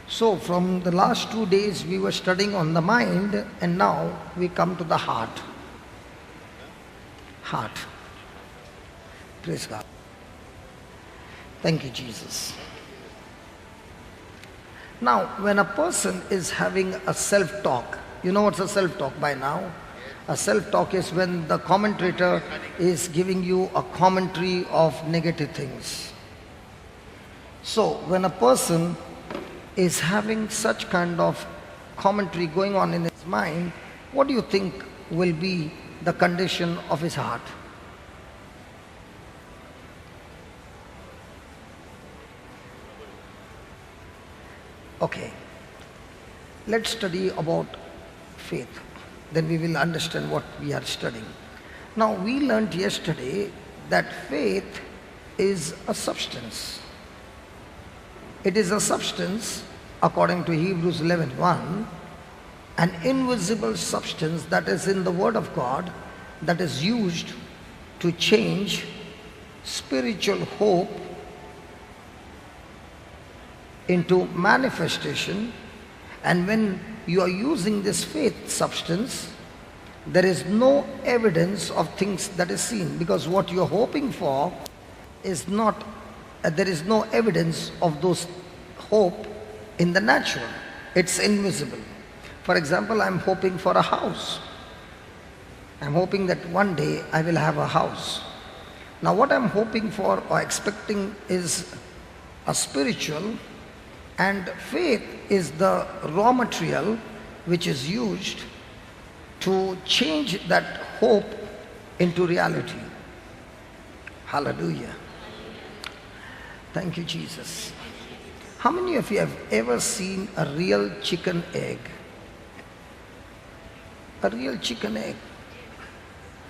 So from the last 2 days we were studying on the mind, and now we come to the heart. Heart. Praise God. Thank you, Jesus. Now, when a person is having a self-talk, you know what's a self-talk by now? A self-talk is when the commentator is giving you a commentary of negative things. So, when a person is having such kind of commentary going on in his mind, what do you think will be the condition of his heart? Okay, let's study about faith. Then we will understand what we are studying. Now, we learned yesterday that faith is a substance. It is a substance, according to Hebrews 11:1, an invisible substance that is in the Word of God, that is used to change spiritual hope into manifestation. And when you are using this faith substance, there is no evidence of things that is seen, because what you are hoping for is not, there is no evidence of those hope in the natural. It's invisible. For example, I'm hoping for a house. I'm hoping that one day I will have a house. Now what I'm hoping for or expecting is a spiritual, and faith is the raw material which is used to change that hope into reality. Hallelujah. Thank you, Jesus. How many of you have ever seen a real chicken egg? A real chicken egg.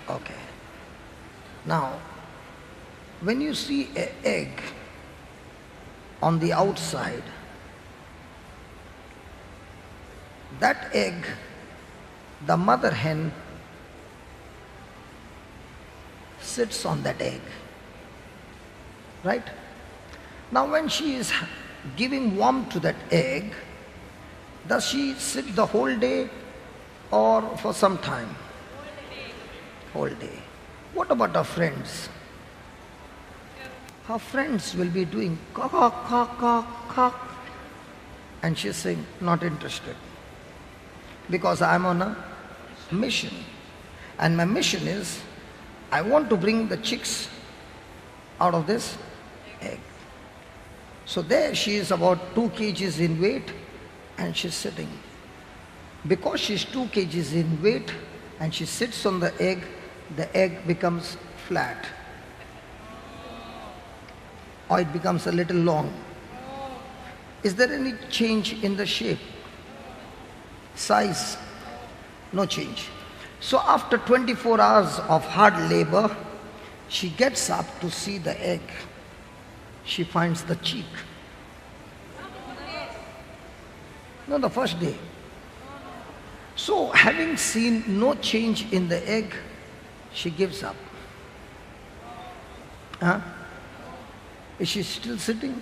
Okay. Now, when you see an egg on the outside, that egg, the mother hen sits on that egg, right? Now when she is giving warmth to that egg, does she sit the whole day or for some time? Whole day. What about her friends? Her friends will be doing caw, caw, caw, caw, and she's saying, not interested. Because I'm on a mission. And my mission is, I want to bring the chicks out of this egg. So there she is about 2 kgs in weight, and she's sitting. Because she's 2 kgs in weight and she sits on the egg becomes flat. Or it becomes a little long. Is there any change in the shape? Size? No change. So after 24 hours of hard labor, she gets up to see the egg. She finds the cheek. No, the first day. So having seen no change in the egg, she gives up. Huh? Is she still sitting?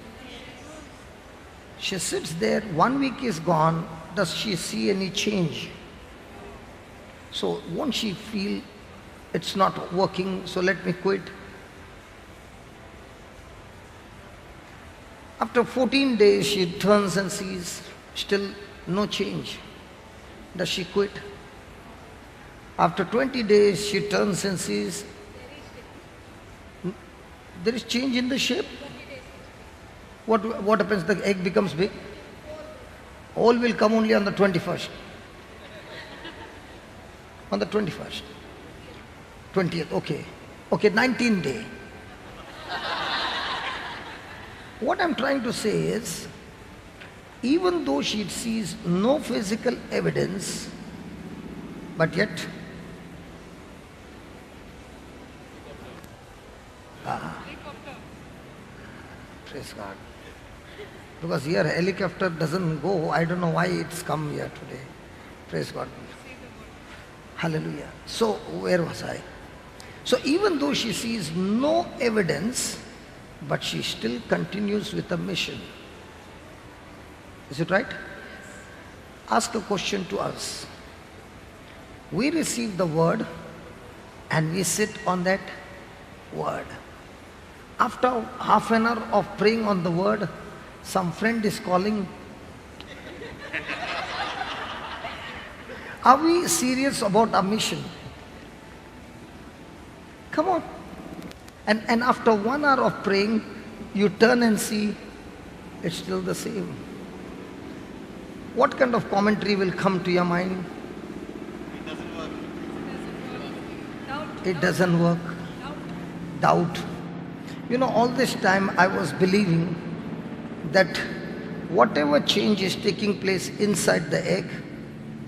She sits there, 1 week is gone. Does she see any change? So won't she feel it's not working, so let me quit? After 14 days, she turns and sees still no change. Does she quit? After 20 days, she turns and sees there is change in the shape. What happens? The egg becomes big. All will come only on the 21st. On the 21st. 20th, okay. Okay, 19th day. What I'm trying to say is, even though she sees no physical evidence, but yet, praise God. Because here helicopter doesn't go, I don't know why it's come here today. Praise God. Hallelujah. So, where was I? So even though she sees no evidence, but she still continues with the mission. Is it right? Ask a question to us. We receive the word and we sit on that word. After half an hour of praying on the word, some friend is calling. Are we serious about our mission? Come on. And after 1 hour of praying, you turn and see it's still the same. What kind of commentary will come to your mind? It doesn't work. Doubt. You know, all this time I was believing that whatever change is taking place inside the egg,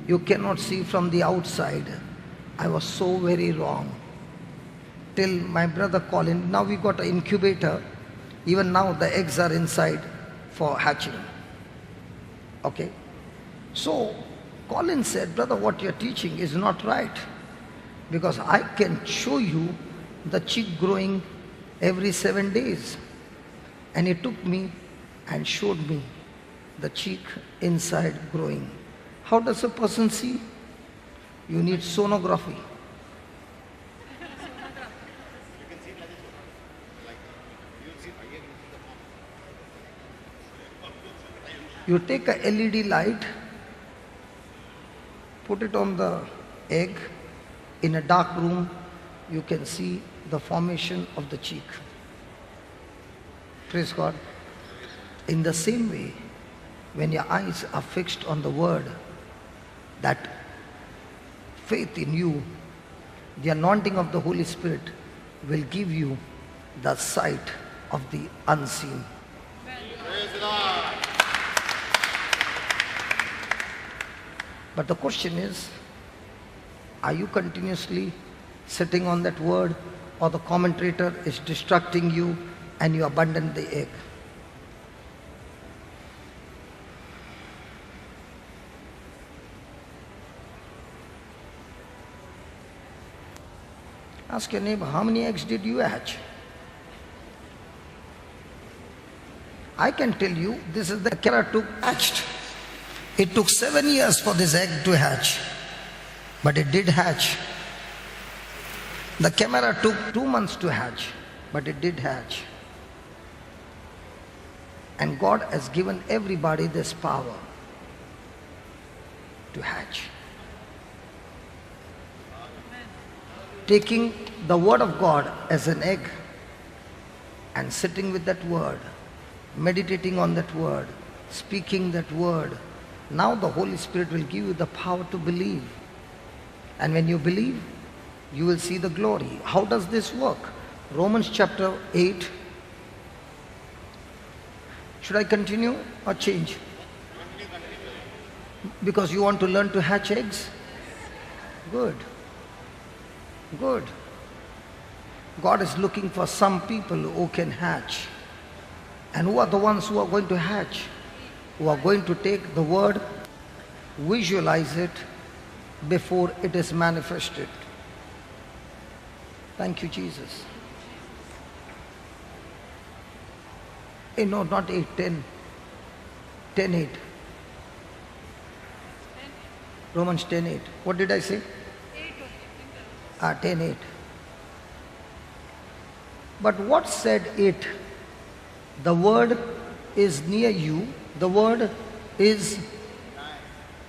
you cannot see from the outside. I was so very wrong. Till my brother called in. Now we got an incubator. Even now the eggs are inside for hatching. Okay. So Colin said, brother, what you're teaching is not right. Because I can show you the chick growing every 7 days. And he took me and showed me the chick inside growing. How does a person see? You need sonography. You take a LED light, put it on the egg, in a dark room, you can see the formation of the cheek. Praise God. In the same way, when your eyes are fixed on the word, that faith in you, the anointing of the Holy Spirit will give you the sight of the unseen. But the question is, are you continuously sitting on that word, or the commentator is distracting you and you abandon the egg? Ask your neighbor, how many eggs did you hatch? I can tell you, this is the Sequeira hatched. It took 7 years for this egg to hatch, but it did hatch. The camera took 2 months to hatch, but it did hatch. And God has given everybody this power to hatch. Taking the word of God as an egg and sitting with that word, meditating on that word, speaking that word, now the Holy Spirit will give you the power to believe. And when you believe, you will see the glory. How does this work? Romans chapter 8. Should I continue or change? Because you want to learn to hatch eggs? Good. Good. God is looking for some people who can hatch. And who are the ones who are going to hatch? Who are going to take the word, visualize it before it is manifested. Thank you, Jesus. No, not 8, 10. 10, 8. Romans 10, 8. What did I say? 10, 8. But what said it? The word is near you. The word is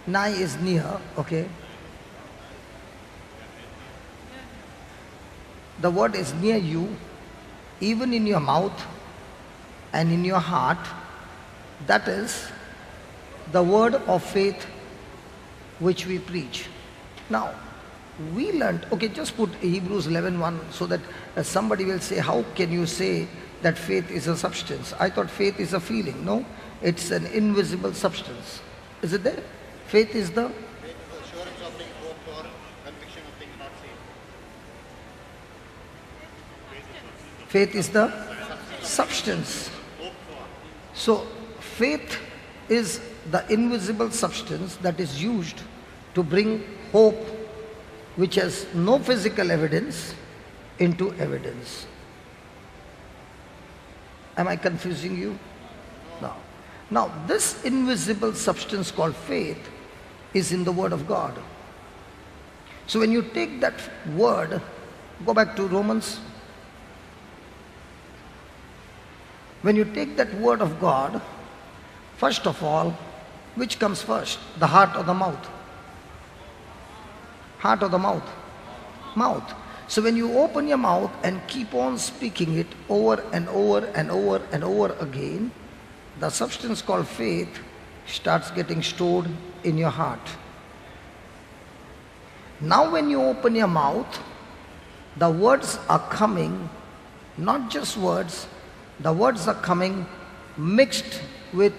nigh, is near, okay? The word is near you, even in your mouth and in your heart. That is the word of faith which we preach. Now, we learned, okay, just put Hebrews 11:1 so that somebody will say, how can you say that faith is a substance? I thought faith is a feeling. No, it's an invisible substance. Is it there? Faith is the assurance of things hoped for, conviction of things not seen. faith is the substance. So faith is the invisible substance that is used to bring hope which has no physical evidence into evidence. Am I confusing you? No. Now, this invisible substance called faith is in the Word of God. So when you take that word, go back to Romans. When you take that Word of God, first of all, which comes first? The heart or the mouth? Heart or the mouth? Mouth. So when you open your mouth and keep on speaking it over and over and over and over again, the substance called faith starts getting stored in your heart. Now when you open your mouth, the words are coming, not just words, the words are coming mixed with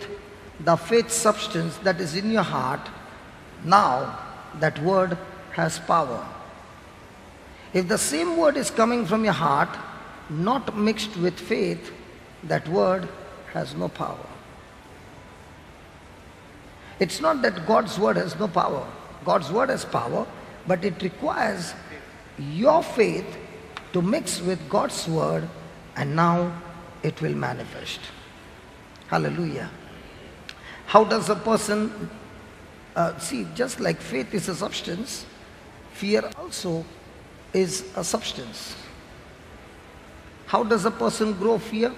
the faith substance that is in your heart. Now that word has power. If the same word is coming from your heart, not mixed with faith, that word has no power. It's not that God's word has no power. God's word has power, but it requires your faith to mix with God's word, and now it will manifest. Hallelujah. How does a person, see, just like faith is a substance, fear also is a substance. How does a person grow fear?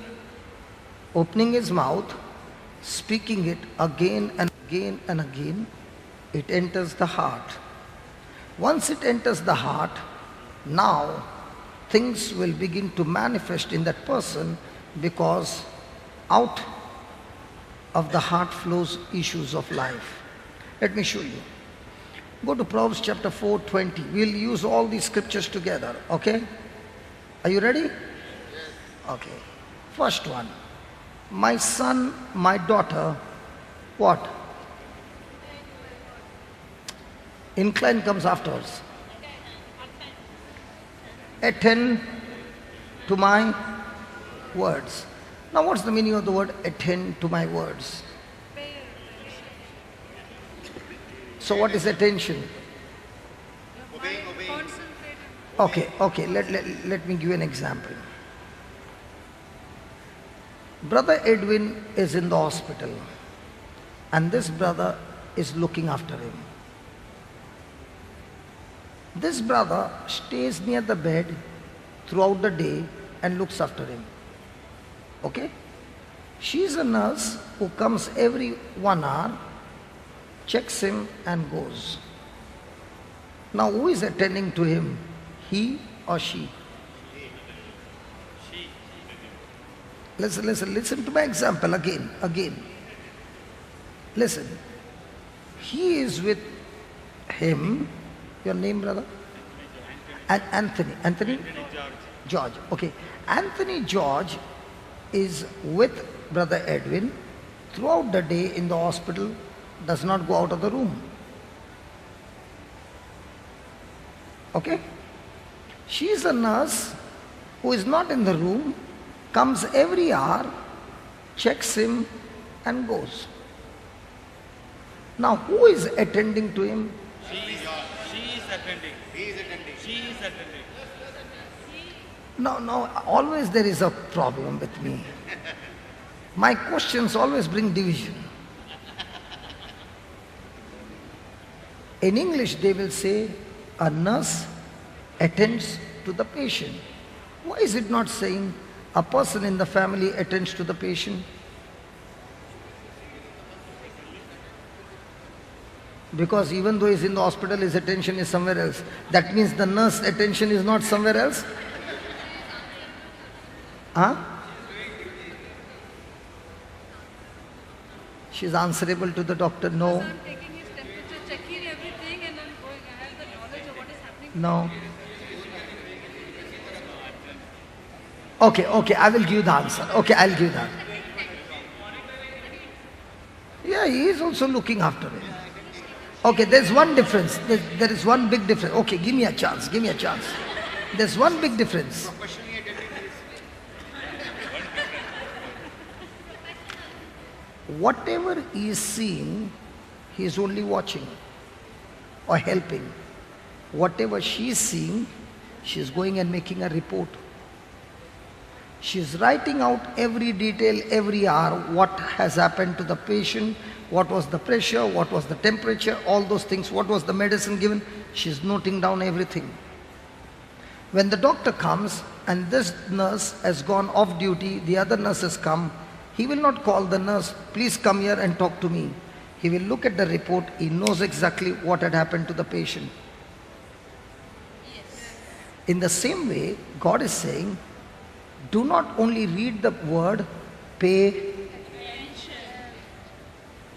Opening his mouth, speaking it again and again and again, it enters the heart. Once it enters the heart, now things will begin to manifest in that person, because out of the heart flows issues of life. Let me show you. Go to Proverbs chapter 4:20. We'll use all these scriptures together, okay? Are you ready? Okay. First one. My son, my daughter, what? Incline comes afterwards. Attend to my words. Now what's the meaning of the word attend to my words? So what is attention? Okay, let me give you an example. Brother Edwin is in the hospital, and this brother is looking after him. This brother stays near the bed throughout the day and looks after him. Okay? She is a nurse who comes every 1 hour, checks him and goes. Now who is attending to him? He or she? Listen to my example again. Listen. He is with him. Your name, brother? Anthony. Anthony? George. Okay. Anthony George is with Brother Edwin throughout the day in the hospital, does not go out of the room. Okay? She is a nurse who is not in the room, comes every hour, checks him and goes. Now who is attending to him? She is attending. He is attending. She is attending. No, always there is a problem with me. My questions always bring division. In English they will say a nurse attends to the patient. Why is it not saying a person in the family attends to the patient? Because even though he's in the hospital, his attention is somewhere else. That means the nurse attention is not somewhere else? Huh? She's answerable to the doctor? No. I'm taking his temperature, checking everything, and I'm going. I have the knowledge of what is happening. No. Okay, I will give you the answer. Okay, I'll give that. Yeah, he is also looking after him. Okay, there's one difference. There is one big difference. Okay, give me a chance. There's one big difference. Whatever he is seeing, he is only watching or helping. Whatever she is seeing, she is going and making a report. She's writing out every detail, every hour, what has happened to the patient, what was the pressure, what was the temperature, all those things, what was the medicine given. She's noting down everything. When the doctor comes and this nurse has gone off duty, the other nurse has come, he will not call the nurse, please come here and talk to me. He will look at the report, he knows exactly what had happened to the patient. In the same way, God is saying, do not only read the word, pay.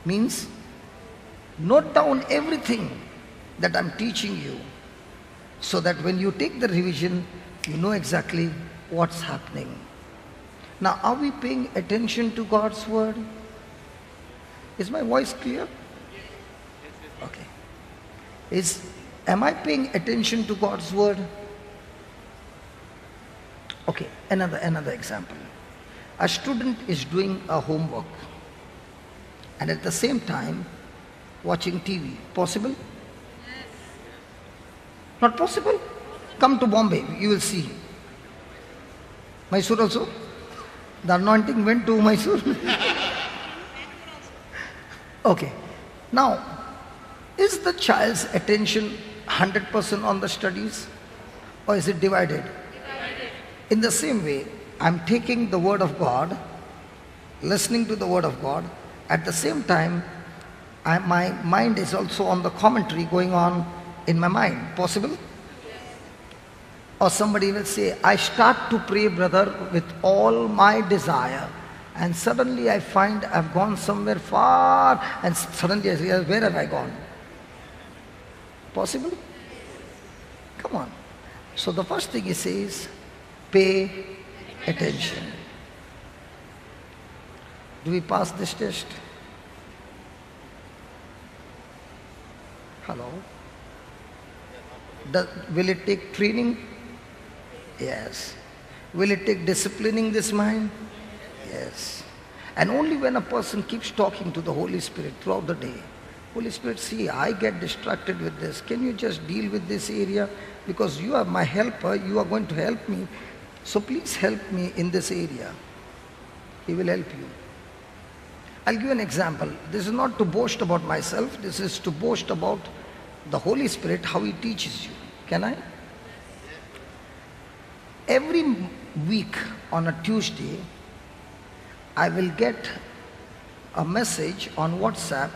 Means, note down everything that I'm teaching you, so that when you take the revision, you know exactly what's happening. Now, are we paying attention to God's word? Is my voice clear? Okay. Am I paying attention to God's word? Okay, another example. A student is doing a homework and at the same time watching TV. Possible? Yes. Not possible? Come to Bombay, you will see. Mysore also? The anointing went to Mysore. Okay. Now, is the child's attention 100% on the studies, or is it divided? In the same way, I'm taking the word of God, listening to the word of God. At the same time, my mind is also on the commentary going on in my mind. Possible? Or somebody will say, I start to pray, brother, with all my desire. And suddenly I find I've gone somewhere far, and suddenly I say, where have I gone? Possible? Come on. So the first thing he says, pay attention. Do we pass this test? Hello? Will it take training? Yes. Will it take disciplining this mind? Yes. And only when a person keeps talking to the Holy Spirit throughout the day, Holy Spirit, see, I get distracted with this. Can you just deal with this area? Because you are my helper, you are going to help me. So please help me in this area. He will help you. I'll give you an example. This is not to boast about myself. This is to boast about the Holy Spirit, how He teaches you. Can I? Every week on a Tuesday, I will get a message on WhatsApp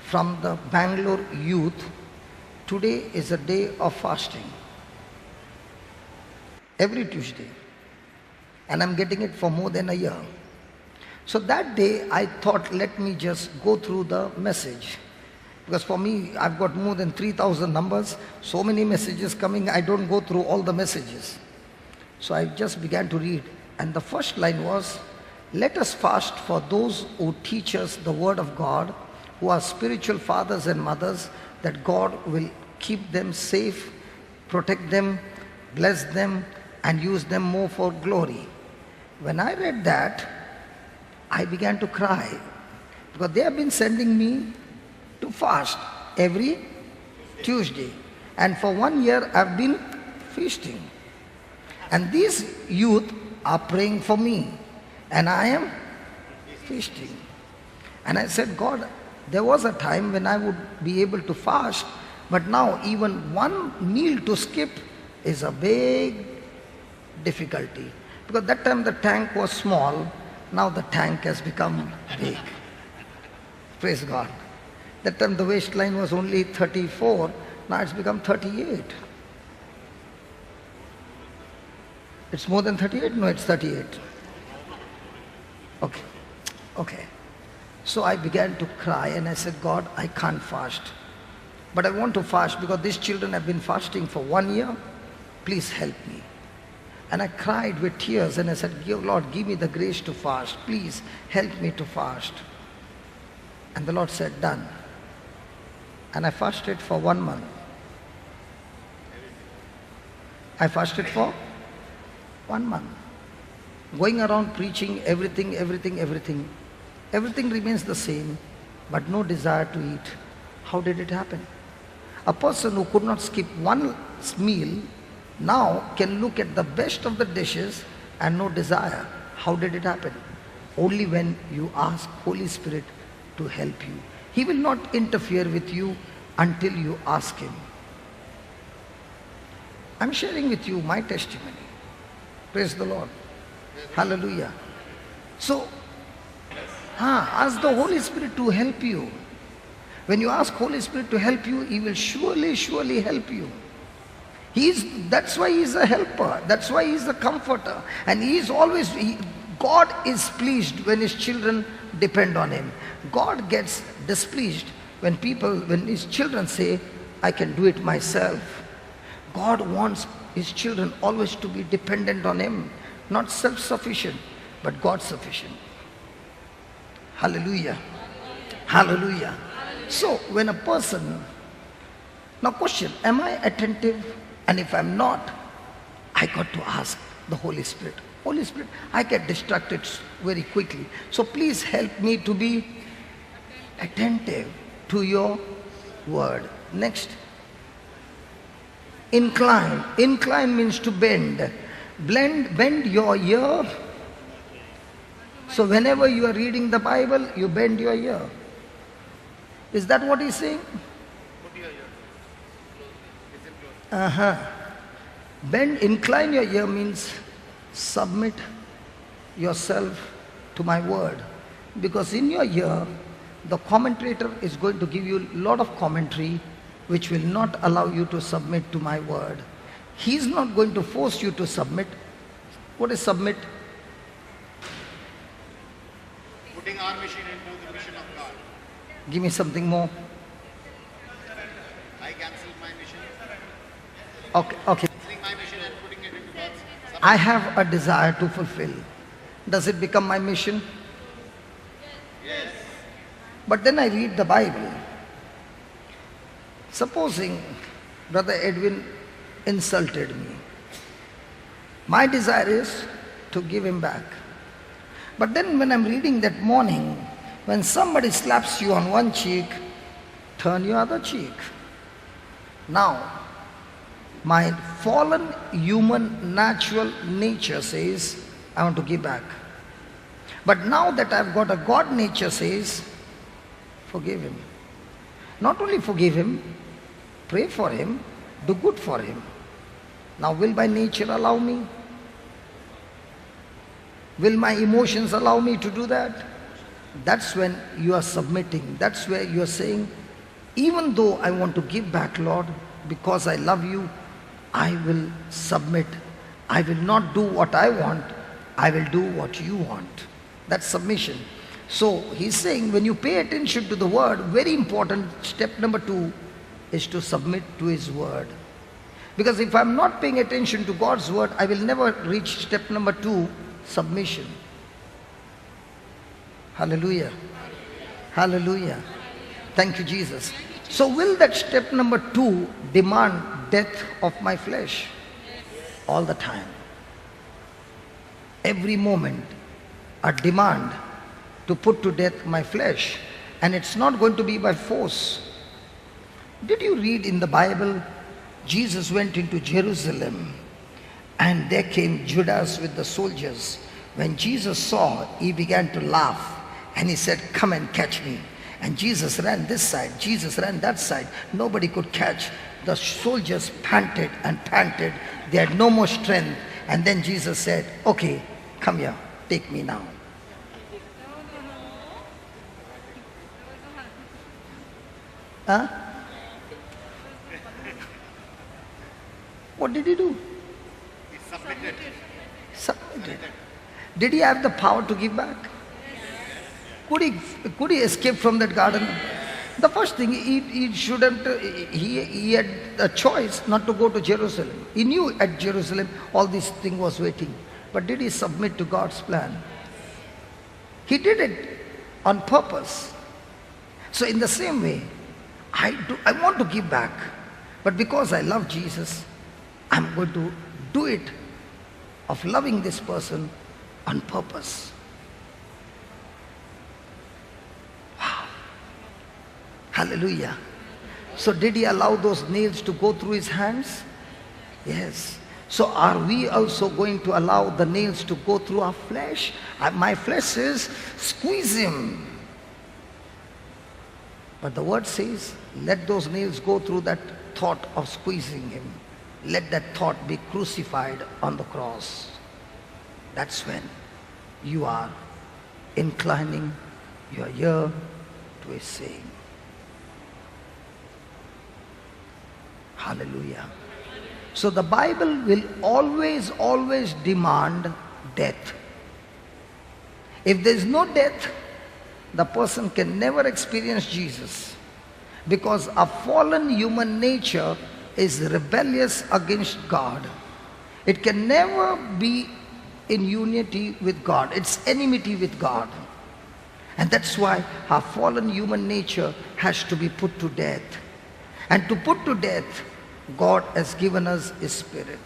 from the Bangalore youth. Today is a day of fasting. Every Tuesday. And I'm getting it for more than a year. So that day I thought, let me just go through the message. Because for me, I've got more than 3,000 numbers, so many messages coming, I don't go through all the messages. So I just began to read. And the first line was, let us fast for those who teach us the word of God, who are spiritual fathers and mothers, that God will keep them safe, protect them, bless them, and use them more for glory. When I read that, I began to cry, because they have been sending me to fast every Tuesday. And for 1 year, I've been feasting. And these youth are praying for me, and I am feasting. And I said, God, there was a time when I would be able to fast, but now even one meal to skip is a big difficulty. Because that time the tank was small, now the tank has become big. Praise God. That time the waistline was only 34, now it's become 38. It's more than 38? No, it's 38. Okay. So I began to cry and I said, God, I can't fast. But I want to fast because these children have been fasting for 1 year. Please help me. And I cried with tears and I said, Lord, give me the grace to fast. Please help me to fast. And the Lord said, done. And I fasted for 1 month. I fasted for 1 month. Going around preaching everything. Everything remains the same, but no desire to eat. How did it happen? A person who could not skip one meal now can look at the best of the dishes and no desire. How did it happen? Only when you ask Holy Spirit to help you. He will not interfere with you until you ask Him. I'm sharing with you my testimony. Praise the Lord. Hallelujah. So, ask the Holy Spirit to help you. When you ask Holy Spirit to help you, He will surely help you. That's why He is a helper. That's why He is a comforter. And He is always, God is pleased when His children depend on Him. God gets displeased when His children say, I can do it myself. God wants His children always to be dependent on Him. Not self-sufficient, but God-sufficient. Hallelujah. Hallelujah. So, when a person, now question, am I attentive? And if I'm not, I got to ask the Holy Spirit. Holy Spirit, I get distracted very quickly. So please help me to be attentive to your word. Next. Incline. Incline means to bend. Bend your ear. So whenever you are reading the Bible, you bend your ear. Is that what he's saying? Put your ear. Listen close. Bend, incline your ear means submit yourself to my word. Because in your ear, the commentator is going to give you a lot of commentary which will not allow you to submit to my word. He's not going to force you to submit. What is submit? Putting our mission into the mission of God. Give me something more. I cancel my mission. Okay. Canceling my mission and putting it into God's. I have a desire to fulfill. Does it become my mission? Yes. But then I read the Bible. Supposing Brother Edwin insulted me. My desire is to give him back. But then when I'm reading that morning, when somebody slaps you on one cheek, turn your other cheek. Now, my fallen human natural nature says, I want to give back. But now that I've got a God nature says, forgive him. Not only forgive him, pray for him, do good for him. Now will my nature allow me? Will my emotions allow me to do that? That's when you are submitting. That's where you are saying, even though I want to give back, Lord, because I love you, I will submit. I will not do what I want. I will do what you want. That's submission. So he's saying when you pay attention to the word, very important, step number 2 is to submit to his word. Because if I'm not paying attention to God's word, I will never reach step number 2, submission. Hallelujah. Hallelujah. Thank you, Jesus. So will that step number 2 demand death of my flesh? All the time. Every moment, a demand to put to death my flesh. And it's not going to be by force. Did you read in the Bible, Jesus went into Jerusalem and there came Judas with the soldiers. When Jesus saw, he began to laugh and he said, come and catch me. And Jesus ran this side, Jesus ran that side. Nobody could catch. The soldiers panted and panted. They had no more strength. And then Jesus said, okay, come here, take me now. Huh? What did he do? He submitted. Submitted. Did he have the power to give back? Could he escape from that garden? The first thing, he shouldn't, he had a choice not to go to Jerusalem. He knew at Jerusalem all this thing was waiting. But did he submit to God's plan? He did it on purpose. So in the same way, I want to give back. But because I love Jesus, I'm going to do it of loving this person on purpose. Wow. Hallelujah. So did he allow those nails to go through his hands? Yes. So are we also going to allow the nails to go through our flesh? My flesh says, squeeze him. But the word says, let those nails go through that thought of squeezing him. Let that thought be crucified on the cross. That's when you are inclining your ear to his saying. Hallelujah. So the Bible will always demand death. If there is no death, the person can never experience Jesus, because a fallen human nature is rebellious against God. It can never be in unity with God. It's enmity with God. And that's why our fallen human nature has to be put to death. And to put to death, God has given us His Spirit.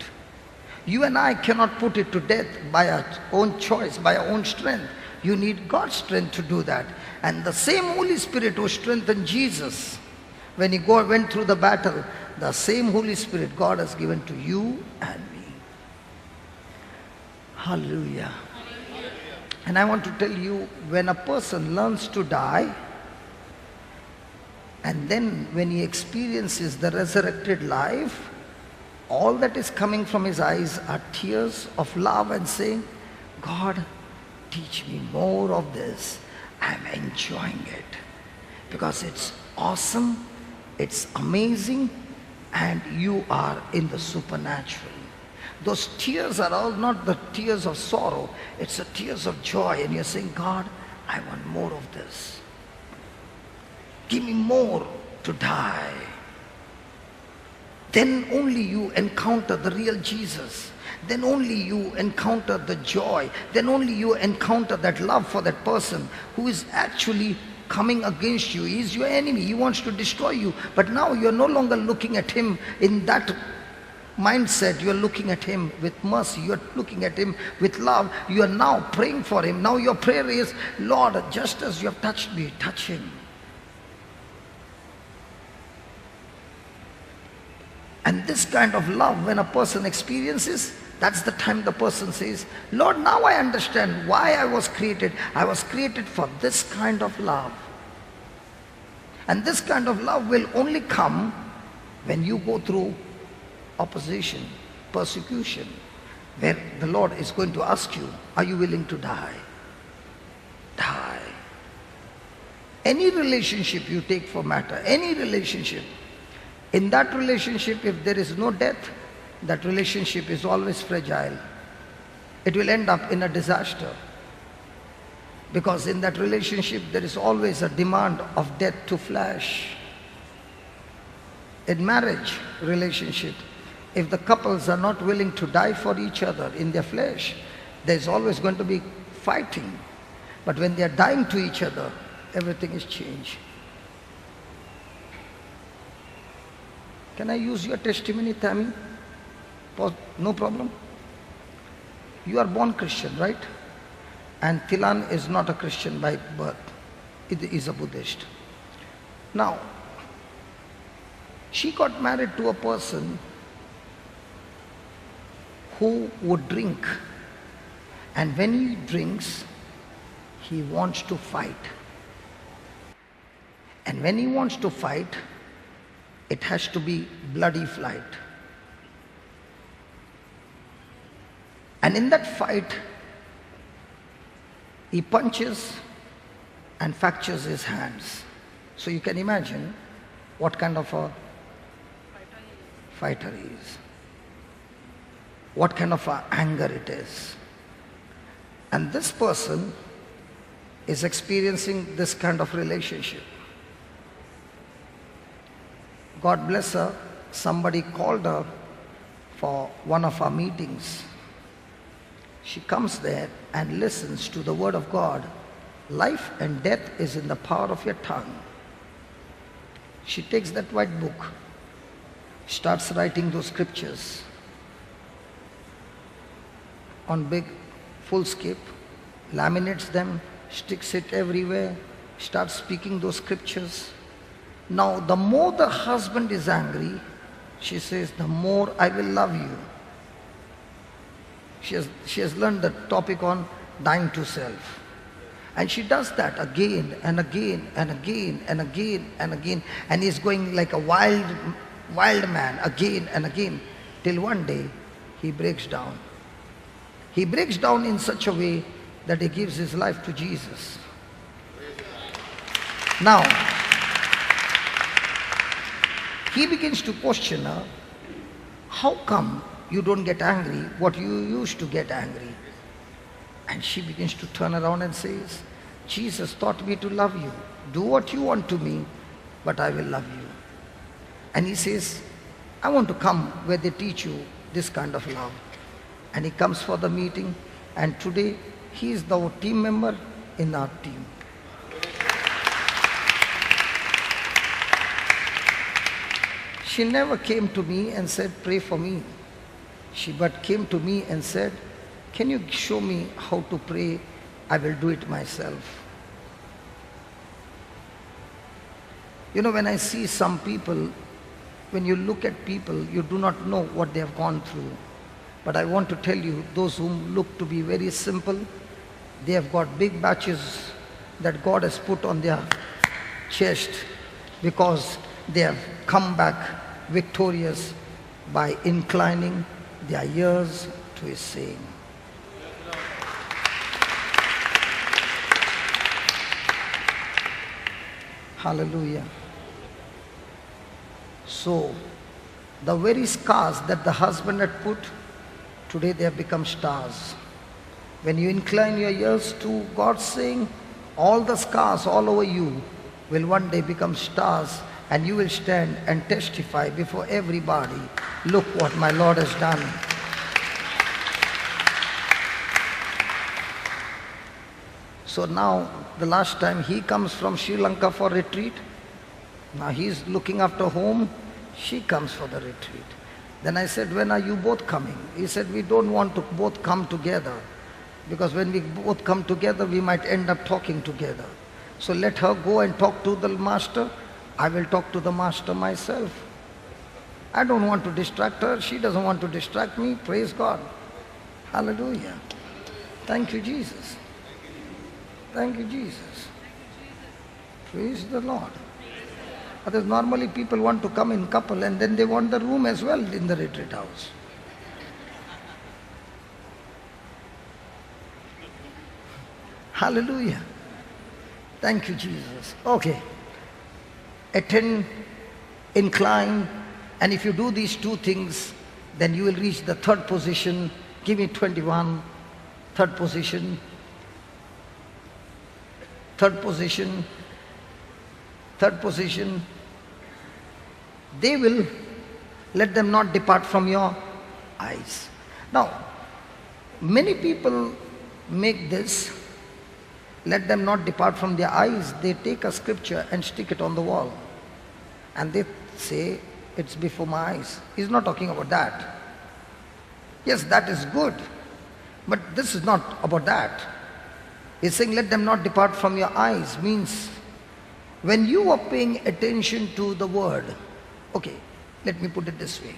You and I cannot put it to death by our own choice, by our own strength. You need God's strength to do that. And the same Holy Spirit who strengthened Jesus when he went through the battle, the same Holy Spirit God has given to you and me. Hallelujah. And I want to tell you, when a person learns to die, and then when he experiences the resurrected life, all that is coming from his eyes are tears of love and saying, God, teach me more of this. I'm enjoying it because it's awesome, it's amazing, and you are in the supernatural. Those tears are all not the tears of sorrow, it's the tears of joy, and you're saying, God, I want more of this. Give me more to die. Then only you encounter the real Jesus. Then only you encounter the joy. Then only you encounter that love for that person who is actually coming against you. He is your enemy. He wants to destroy you. But now you're no longer looking at him in that mindset. You're looking at him with mercy. You're looking at him with love. You are now praying for him. Now your prayer is, Lord, just as you have touched me, touch him. And this kind of love, when a person experiences, that's the time the person says, Lord, now I understand why I was created. I was created for this kind of love. And this kind of love will only come when you go through opposition, persecution, where the Lord is going to ask you, are you willing to die? Die. Any relationship you take for matter, any relationship, in that relationship, if there is no death, that relationship is always fragile. It will end up in a disaster. Because in that relationship, there is always a demand of death to flesh. In marriage relationship, if the couples are not willing to die for each other in their flesh, there's always going to be fighting. But when they are dying to each other, everything is changed. Can I use your testimony, Taming? No problem? You are born Christian, right? And Tilan is not a Christian by birth. It is a Buddhist. Now, she got married to a person who would drink. And when he drinks, he wants to fight. And when he wants to fight, it has to be bloody fight. And in that fight, he punches and fractures his hands. So you can imagine what kind of a fighter he is. What kind of a anger it is. And this person is experiencing this kind of relationship. God bless her, somebody called her for one of our meetings. She comes there and listens to the word of God. Life and death is in the power of your tongue. She takes that white book, starts writing those scriptures on big foolscape, laminates them, sticks it everywhere, starts speaking those scriptures. Now, the more the husband is angry, she says, the more I will love you. She has learned the topic on dying to self. And she does that again and again and again and again and again. And he's going like a wild man again and again. Till one day, he breaks down. He breaks down in such a way that he gives his life to Jesus. Now, he begins to question her, how come you don't get angry what you used to get angry? And she begins to turn around and says, Jesus taught me to love you. Do what you want to me, but I will love you. And he says, I want to come where they teach you this kind of love. And he comes for the meeting, and today he is the team member in our team. She never came to me and said, pray for me. She but came to me and said, can you show me how to pray? I will do it myself. You know, when I see some people, when you look at people, you do not know what they have gone through. But I want to tell you, those whom look to be very simple, they have got big batches that God has put on their chest because they have come back victorious by inclining their ears to His saying. Hallelujah. So, the very scars that the husband had put, today they have become stars. When you incline your ears to God's saying, all the scars all over you will one day become stars, and you will stand and testify before everybody, look what my Lord has done. So now, the last time he comes from Sri Lanka for retreat, now he's looking after home, she comes for the retreat. Then I said, when are you both coming? He said, we don't want to both come together, because when we both come together, we might end up talking together. So let her go and talk to the master. I will talk to the master myself. I don't want to distract her. She doesn't want to distract me. Praise God. Hallelujah. Thank you, Jesus. Thank you, Jesus. Praise the Lord. Others, normally people want to come in couple and then they want the room as well in the retreat house. Hallelujah. Thank you, Jesus. Okay. Attend, incline, and if you do these two things, then you will reach the third position. Give me 21. Third position. Third position. Third position. They will let them not depart from your eyes. Now, many people make this, let them not depart from their eyes. They take a scripture and stick it on the wall. And they say, it's before my eyes. He's not talking about that. Yes, that is good. But this is not about that. He's saying, let them not depart from your eyes. Means, when you are paying attention to the word, okay, let me put it this way.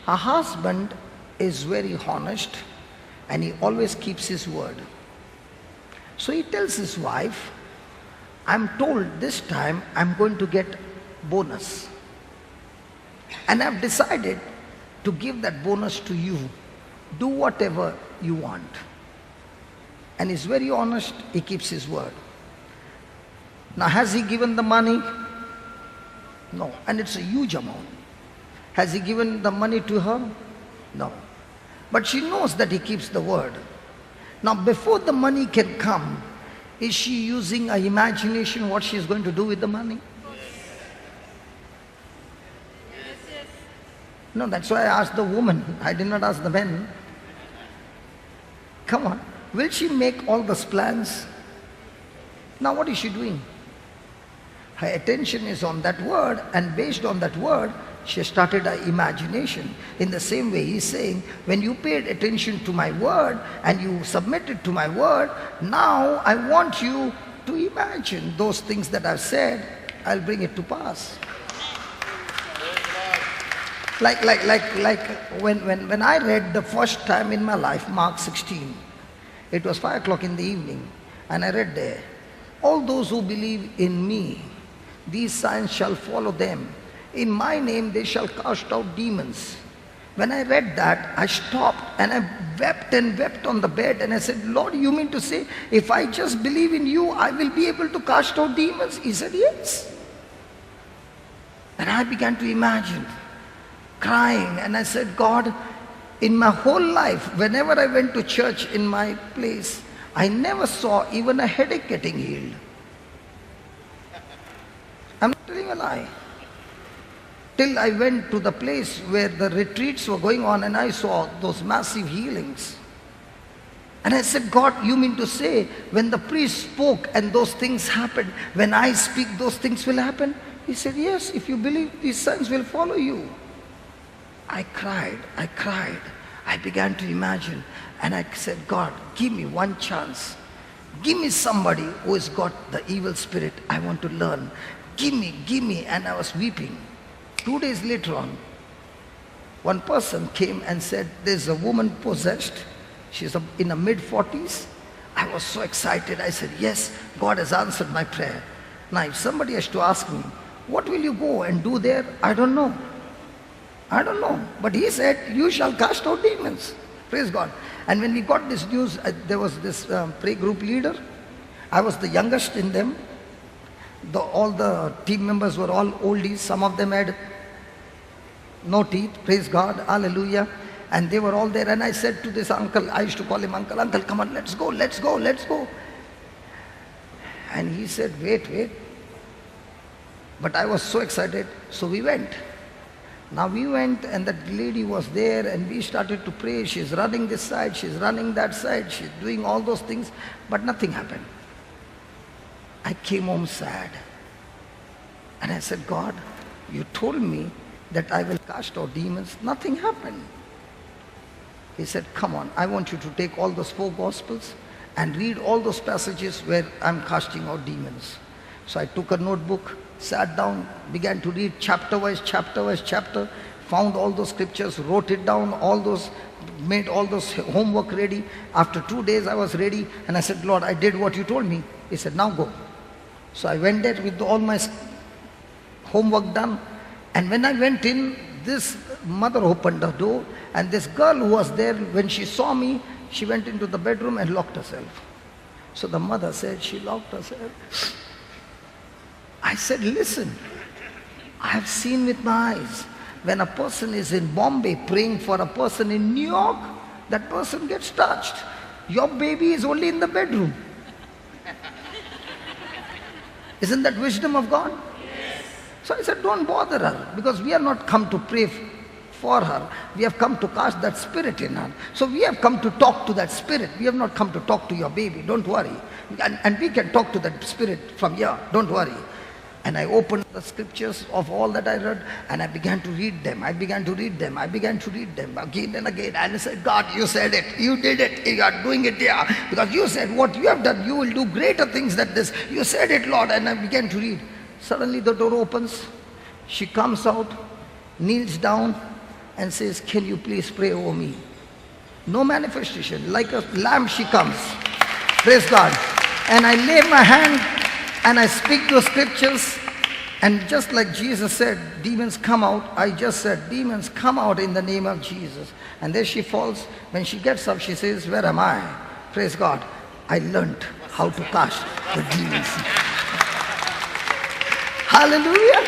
A husband is very honest and he always keeps his word. So he tells his wife, I'm told this time I'm going to get bonus. And I've decided to give that bonus to you. Do whatever you want. And he's very honest, he keeps his word. Now, has he given the money? No, and it's a huge amount. Has he given the money to her? No. But she knows that he keeps the word. Now, before the money can come, is she using her imagination what she is going to do with the money? Yes. No, that's why I asked the woman. I did not ask the men. Come on. Will she make all those plans? Now, what is she doing? Her attention is on that word, and based on that word, she started her imagination. In the same way, he's saying, when you paid attention to my word and you submitted to my word, now I want you to imagine those things that I've said, I'll bring it to pass. Like when I read the first time in my life, Mark 16, it was 5 o'clock in the evening, and I read there, all those who believe in me, these signs shall follow them. In my name they shall cast out demons. When I read that, I stopped and I wept and wept on the bed, and I said, Lord, you mean to say, if I just believe in you, I will be able to cast out demons? He said, yes. And I began to imagine, crying, and I said, God, in my whole life, whenever I went to church in my place, I never saw even a headache getting healed. I'm not telling a lie. Till I went to the place where the retreats were going on, and I saw those massive healings. And I said, God, you mean to say, when the priest spoke and those things happened, when I speak, those things will happen? He said, yes, if you believe, these signs will follow you. I cried. I began to imagine, and I said, God, give me one chance. Give me somebody who has got the evil spirit. I want to learn. Give me. And I was weeping. 2 days later on, one person came and said, there's a woman possessed. She's in her mid-40s. I was so excited. I said, yes, God has answered my prayer. Now, if somebody has to ask me, what will you go and do there? I don't know. But he said, you shall cast out demons. Praise God. And when we got this news, there was this prayer group leader. I was the youngest in them. All the team members were all oldies. Some of them had no teeth. Praise God. Hallelujah. And they were all there. And I said to this uncle, I used to call him uncle, come on, let's go. And he said, wait. But I was so excited, so we went. Now we went, and that lady was there, and we started to pray. She's running this side, she's running that side, she's doing all those things, but nothing happened. I came home sad. And I said, God, you told me that I will cast out demons. Nothing happened. He said, come on, I want you to take all those 4 Gospels and read all those passages where I'm casting out demons. So I took a notebook, sat down, began to read chapter, found all those scriptures, wrote it down, made all those homework ready. After 2 days I was ready, and I said, Lord, I did what you told me. He said, now go. So I went there with all my homework done, and when I went in, this mother opened the door, and this girl who was there, when she saw me, she went into the bedroom and locked herself. So the mother said, she locked herself. I said, listen, I have seen with my eyes, when a person is in Bombay praying for a person in New York, that person gets touched. Your baby is only in the bedroom. Isn't that wisdom of God? Yes. So I said, don't bother her, because we are not come to pray for her. We have come to cast that spirit in her. So we have come to talk to that spirit. We have not come to talk to your baby. Don't worry. And we can talk to that spirit from here. Don't worry. And I opened the scriptures of all that I read, and I began to read them. I began to read them again and again. And I said, God, you said it. You did it. You are doing it here. Because you said what you have done, you will do greater things than this. You said it, Lord. And I began to read. Suddenly the door opens. She comes out, kneels down, and says, can you please pray over me? No manifestation. Like a lamb she comes. Praise God. And I lay my hand and I speak those scriptures, and just like Jesus said, demons come out, I just said, demons come out in the name of Jesus. And there she falls. When she gets up, she says, where am I? Praise God. I learned how to cast the demons. Hallelujah.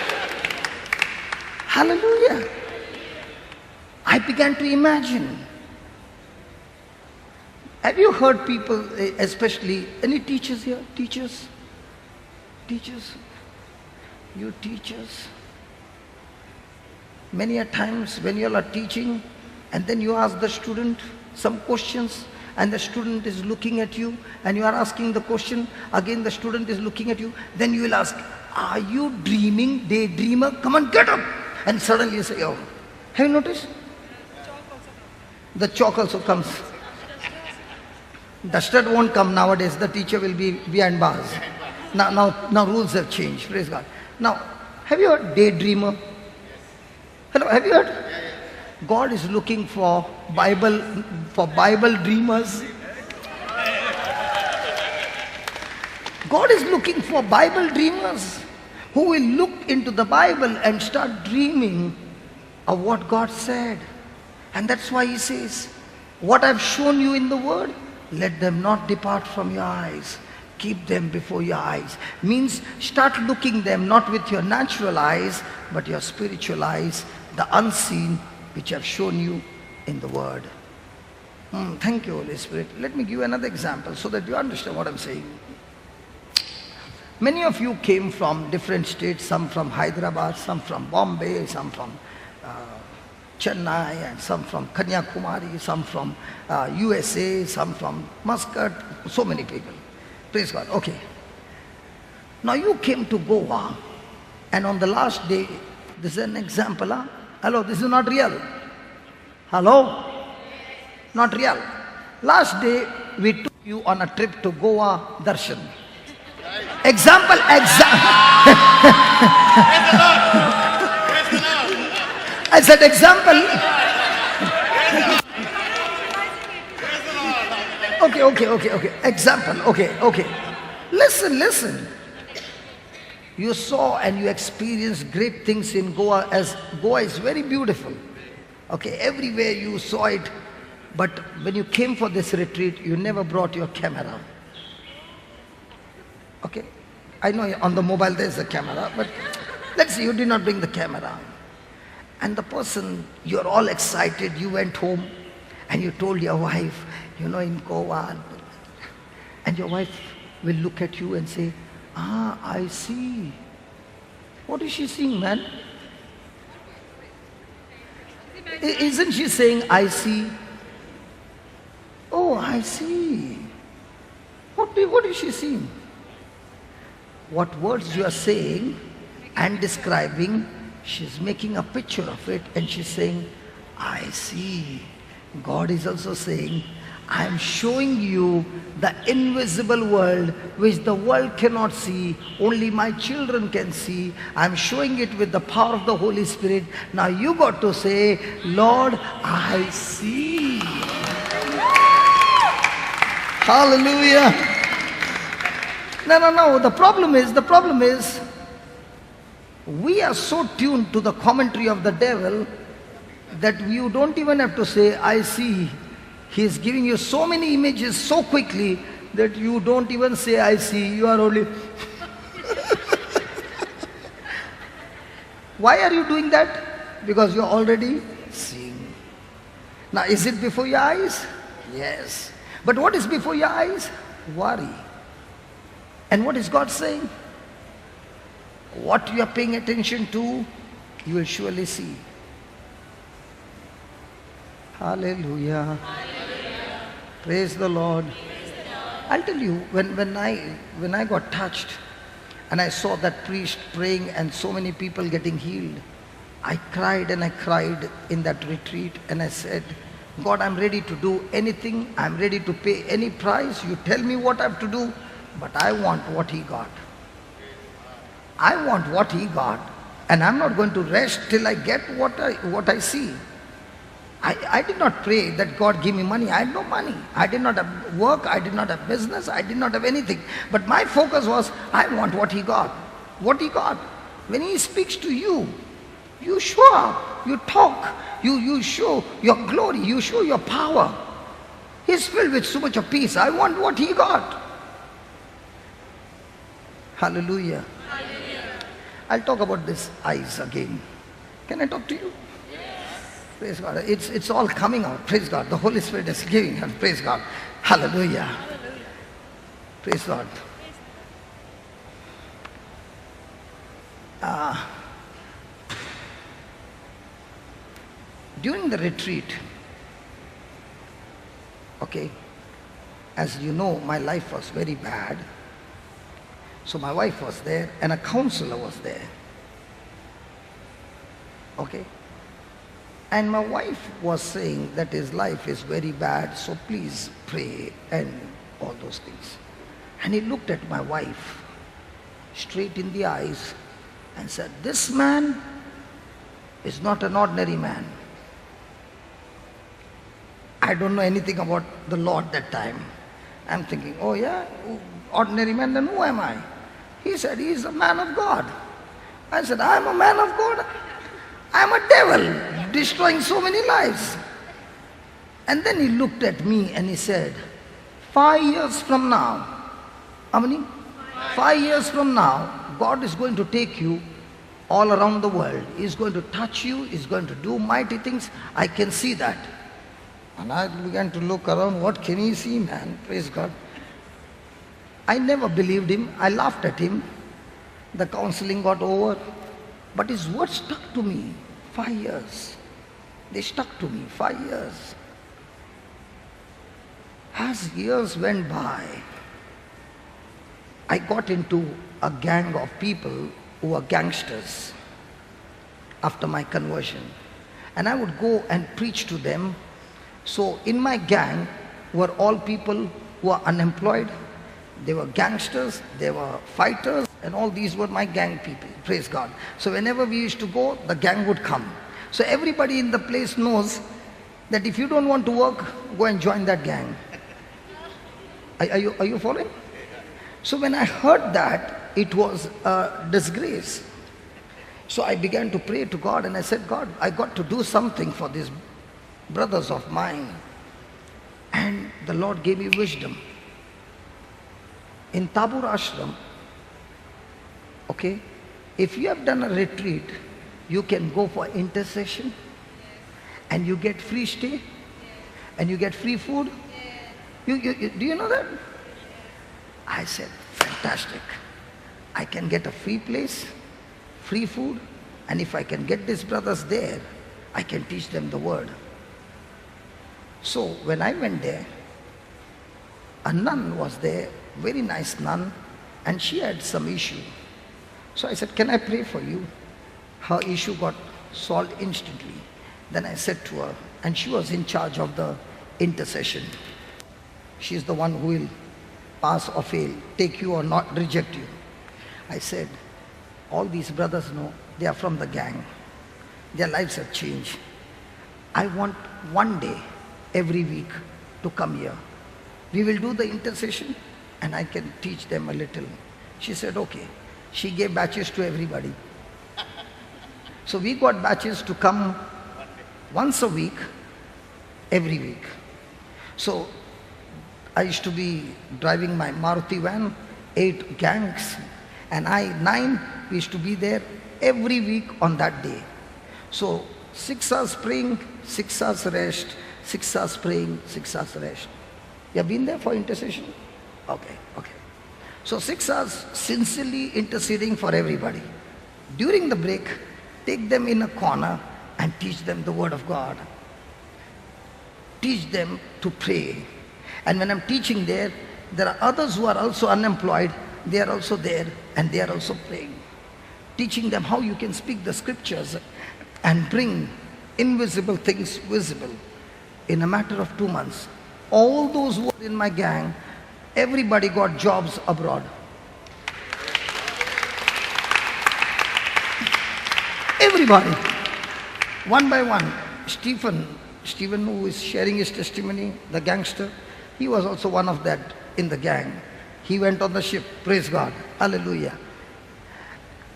Hallelujah. I began to imagine. Have you heard people, especially, any teachers here? Teachers? You teachers, many a times when you are teaching, and then you ask the student some questions, and the student is looking at you, and you are asking the question, again the student is looking at you, then you will ask, are you dreaming, daydreamer? Come on, get up! And suddenly you say, oh, have you noticed? The chalk also comes. Duster won't come nowadays, the teacher will be behind bars. Now rules have changed, praise God. Now, have you heard daydreamer? Hello, have you heard? God is looking for Bible dreamers. God is looking for Bible dreamers who will look into the Bible and start dreaming of what God said. And that's why he says, what I've shown you in the word, let them not depart from your eyes. Keep them before your eyes. Means start looking them not with your natural eyes, but your spiritual eyes, the unseen, which I've shown you in the word. Thank you, Holy Spirit. Let me give you another example so that you understand what I'm saying. Many of you came from different states, some from Hyderabad, some from Bombay, some from Chennai, and some from Kanyakumari, some from USA, some from Muscat, so many people. Praise God. Okay. Now you came to Goa, and on the last day, this is an example, huh? Hello, this is not real. Hello? Not real. Last day, we took you on a trip to Goa Darshan. Example. I said example. Okay. Example. Okay. Listen. You saw and you experienced great things in Goa, as Goa is very beautiful. Okay, everywhere you saw it. But when you came for this retreat, you never brought your camera. Okay, I know on the mobile there's a camera, but let's say you did not bring the camera. And the person, you're all excited, you went home and you told your wife, in Goa. And your wife will look at you and say, I see. What is she seeing, man? Isn't she saying, I see? Oh, I see. What is she seeing? What words you are saying and describing, she's making a picture of it and she's saying, I see. God is also saying, I am showing you the invisible world which the world cannot see, only my children can see. I am showing it with the power of the Holy Spirit. Now you got to say, Lord, I see. Hallelujah. No. The problem is, we are so tuned to the commentary of the devil that you don't even have to say, I see. He is giving you so many images so quickly that you don't even say, I see. You are only... Why are you doing that? Because you are already seeing. Now, is it before your eyes? Yes. But what is before your eyes? Worry. And what is God saying? What you are paying attention to, you will surely see. Hallelujah. Praise the Lord. I'll tell you, when I got touched and I saw that priest praying and so many people getting healed, I cried and I cried in that retreat and I said, God, I'm ready to do anything. I'm ready to pay any price. You tell me what I have to do, but I want what he got. I want what he got, and I'm not going to rest till I get what I see. I did not pray that God give me money. I had no money. I did not have work. I did not have business. I did not have anything. But my focus was, I want what he got. What he got. When he speaks to you, you show up. You talk. You show your glory. You show your power. He's filled with so much of peace. I want what he got. Hallelujah. I'll talk about this eyes again. Can I talk to you? Praise God. It's all coming out. Praise God. The Holy Spirit is giving us. Praise God. Hallelujah. Praise God. During the retreat, okay, as you know, my life was very bad. So my wife was there and a counselor was there. Okay. And my wife was saying that his life is very bad, so please pray and all those things. And he looked at my wife straight in the eyes and said, this man is not an ordinary man. I don't know anything about the Lord that time. I'm thinking, oh yeah, ordinary man, then who am I? He said, he is a man of God. I said, I'm a man of God. I'm a devil, destroying so many lives. And then he looked at me and he said, 5 years from now, how many? 5 years from now, God is going to take you all around the world. He's going to touch you. He's going to do mighty things. I can see that. And I began to look around. What can he see, man? Praise God. I never believed him. I laughed at him. The counseling got over. But his words stuck to me. 5 years. They stuck to me. 5 years. As years went by, I got into a gang of people who were gangsters after my conversion. And I would go and preach to them. So in my gang were all people who were unemployed. They were gangsters, they were fighters, and all these were my gang people. Praise God. So whenever we used to go, the gang would come. So everybody in the place knows that if you don't want to work, go and join that gang. Are you following? So when I heard that, it was a disgrace. So I began to pray to God and I said, God, I got to do something for these brothers of mine. And the Lord gave me wisdom. In Tabur Ashram, okay, if you have done a retreat, you can go for intercession and you get free stay and you get free food. Do you know that? I said, fantastic. I can get a free place, free food, and if I can get these brothers there, I can teach them the word. So when I went there, a nun was there, very nice nun, and she had some issue. So I said, can I pray for you? Her issue got solved instantly. Then I said to her, and she was in charge of the intercession. She's the one who will pass or fail, take you or not, reject you. I said, all these brothers know they are from the gang. Their lives have changed. I want one day, every week, to come here. We will do the intercession and I can teach them a little. She said, okay. She gave batches to everybody. So we got batches to come once a week, every week. So I used to be driving my Maruti van, 8 gangs, and 9, we used to be there every week on that day. So 6 hours praying, 6 hours rest, 6 hours praying, 6 hours rest. You have been there for intercession? Okay. So 6 hours sincerely interceding for everybody. During the break, take them in a corner and teach them the word of God. Teach them to pray. And when I'm teaching there are others who are also unemployed. They are also there and they are also praying. Teaching them how you can speak the scriptures and bring invisible things visible. In a matter of 2 months, all those who were in my gang, everybody got jobs abroad. Everybody, one by one. Stephen who is sharing his testimony, the gangster, he was also one of that in the gang. He went on the ship, praise God, hallelujah.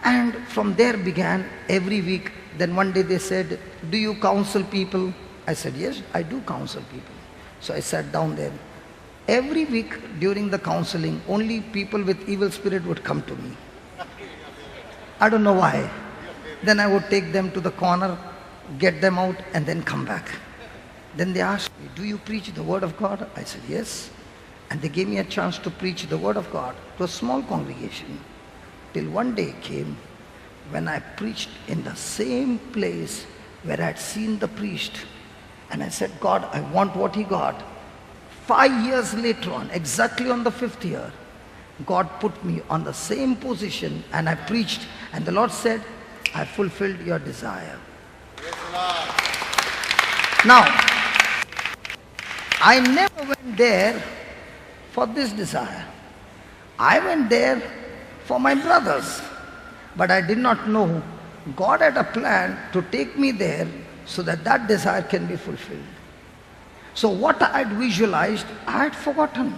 And from there began every week. Then one day they said, do you counsel people? I said, yes, I do counsel people. So I sat down there. Every week during the counseling, only people with evil spirit would come to me. I don't know why. Then I would take them to the corner, get them out, and then come back. Then they asked me, do you preach the word of God? I said, yes. And they gave me a chance to preach the word of God to a small congregation. Till one day came when I preached in the same place where I had seen the priest. And I said, God, I want what he got. 5 years later on, exactly on the 5th year, God put me on the same position and I preached. And the Lord said, I fulfilled your desire. Now, I never went there for this desire. I went there for my brothers. But I did not know God had a plan to take me there so that that desire can be fulfilled. So what I had visualized, I had forgotten.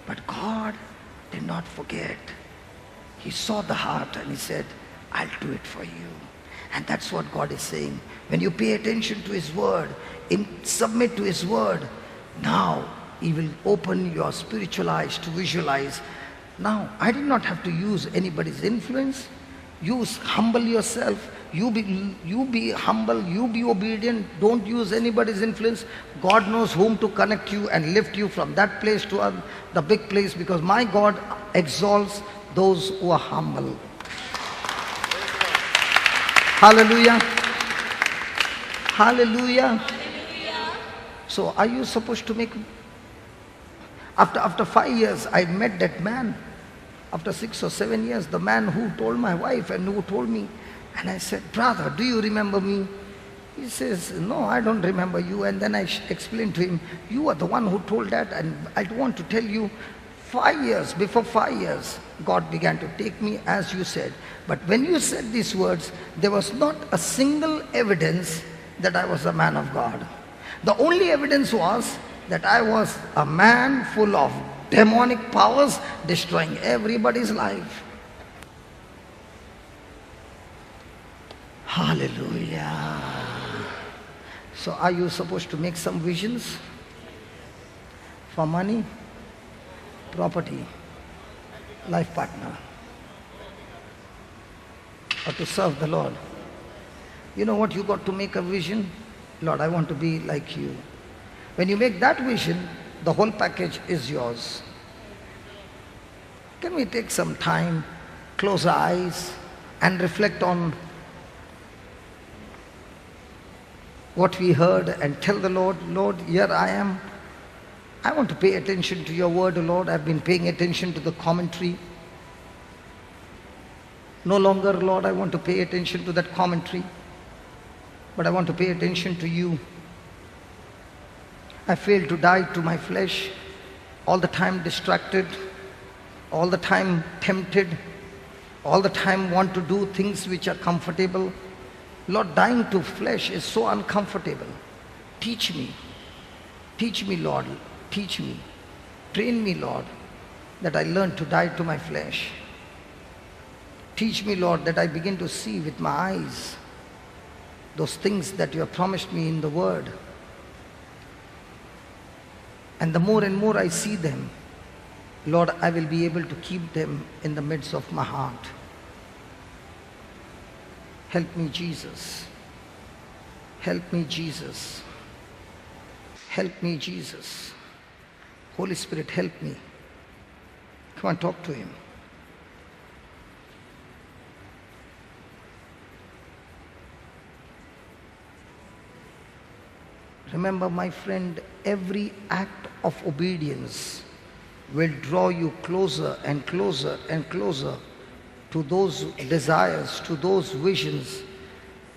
But God did not forget. He saw the heart and he said, I'll do it for you. And that's what God is saying. When you pay attention to his word, submit to his word, now he will open your spiritual eyes to visualize. Now, I did not have to use anybody's influence. Humble yourself. You be humble, you be obedient. Don't use anybody's influence. God knows whom to connect you and lift you from that place to the big place, because my God exalts those who are humble. Hallelujah. Hallelujah. So are you supposed to make... After 5 years, I met that man. After 6 or 7 years, the man who told my wife and who told me. And I said, brother, do you remember me? He says, no, I don't remember you. And then I explained to him, you are the one who told that. And I want to tell you, before 5 years, God began to take me as you said. But when you said these words, there was not a single evidence that I was a man of God. The only evidence was that I was a man full of demonic powers destroying everybody's life. Hallelujah. So are you supposed to make some visions for money, property, life partner, or to serve the Lord? You know what? You got to make a vision. Lord, I want to be like you. When you make that vision, the whole package is yours. Can we take some time, close our eyes, and reflect on what we heard and tell the Lord, Lord, here I am. I want to pay attention to your word, Lord. I've been paying attention to the commentary. No longer, Lord, I want to pay attention to that commentary, but I want to pay attention to you. I failed to die to my flesh, all the time distracted, all the time tempted, all the time want to do things which are comfortable. Lord, dying to flesh is so uncomfortable. Teach me, Lord, teach me. Train me, Lord, that I learn to die to my flesh. Teach me, Lord, that I begin to see with my eyes those things that you have promised me in the word. And the more and more I see them, Lord, I will be able to keep them in the midst of my heart. Help me, Jesus. Help me, Jesus. Help me, Jesus. Holy Spirit, help me. Come on, talk to him. Remember, my friend, every act of obedience will draw you closer and closer and closer to those desires, to those visions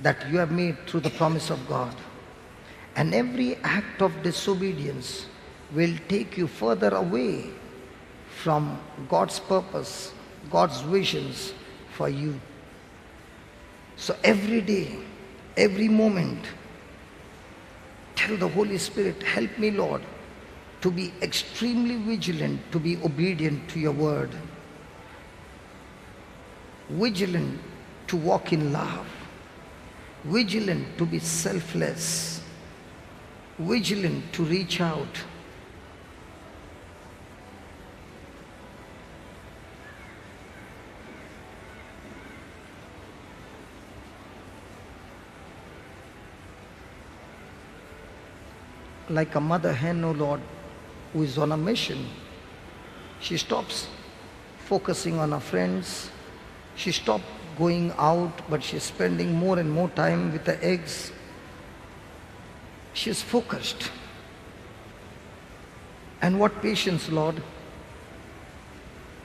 that you have made through the promise of God. And every act of disobedience will take you further away from God's purpose, God's visions for you. So every day, every moment, tell the Holy Spirit, help me, Lord, to be extremely vigilant, to be obedient to your word. Vigilant to walk in love. Vigilant to be selfless. Vigilant to reach out. Like a mother hen, oh Lord, who is on a mission. She stops focusing on her friends. She stopped going out, but she's spending more and more time with the eggs. She's focused. And what patience, Lord,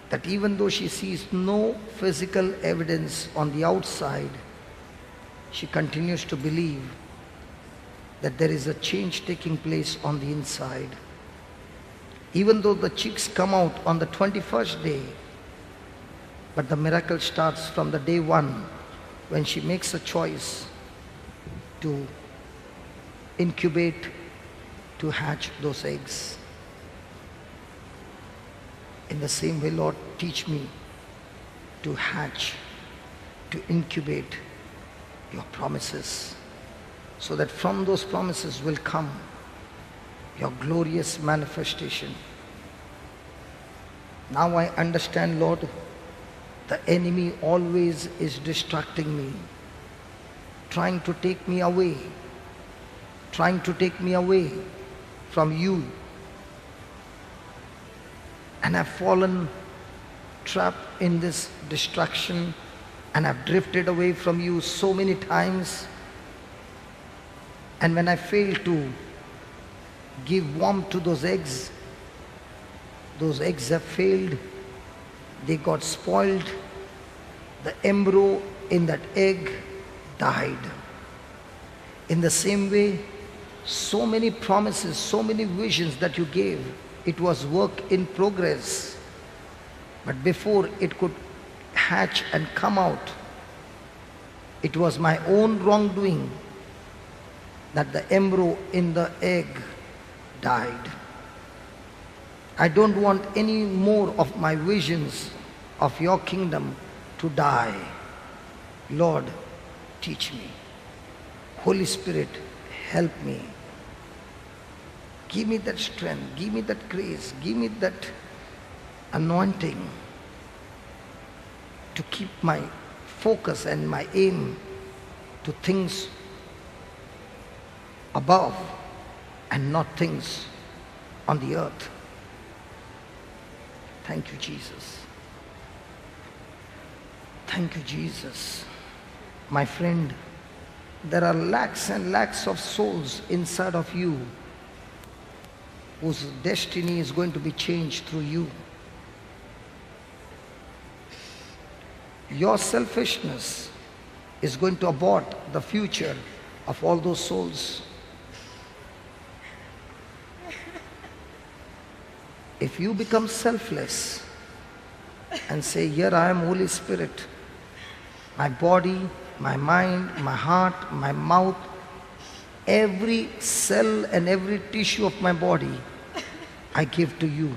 that even though she sees no physical evidence on the outside, she continues to believe that there is a change taking place on the inside. Even though the chicks come out on the 21st day, but the miracle starts from the day one when she makes a choice to incubate to hatch those eggs. In the same way, Lord, teach me to hatch, to incubate your promises, so that from those promises will come your glorious manifestation. Now I understand, Lord, the enemy always is distracting me, trying to take me away from you. And I've fallen trapped in this distraction, and I've drifted away from you so many times. And when I fail to give warmth to those eggs have failed. They got spoiled. The embryo in that egg died. In the same way, so many promises, so many visions that you gave, it was work in progress. But before it could hatch and come out, it was my own wrongdoing that the embryo in the egg died. I don't want any more of my visions of your kingdom to die. Lord, teach me. Holy Spirit, help me. Give me that strength, give me that grace, give me that anointing to keep my focus and my aim to things above and not things on the earth. Thank you, Jesus. Thank you, Jesus. My friend, there are lakhs and lakhs of souls inside of you whose destiny is going to be changed through you. Your selfishness is going to abort the future of all those souls. If you become selfless and say, here I am, Holy Spirit, my body, my mind, my heart, my mouth, every cell and every tissue of my body, I give to you.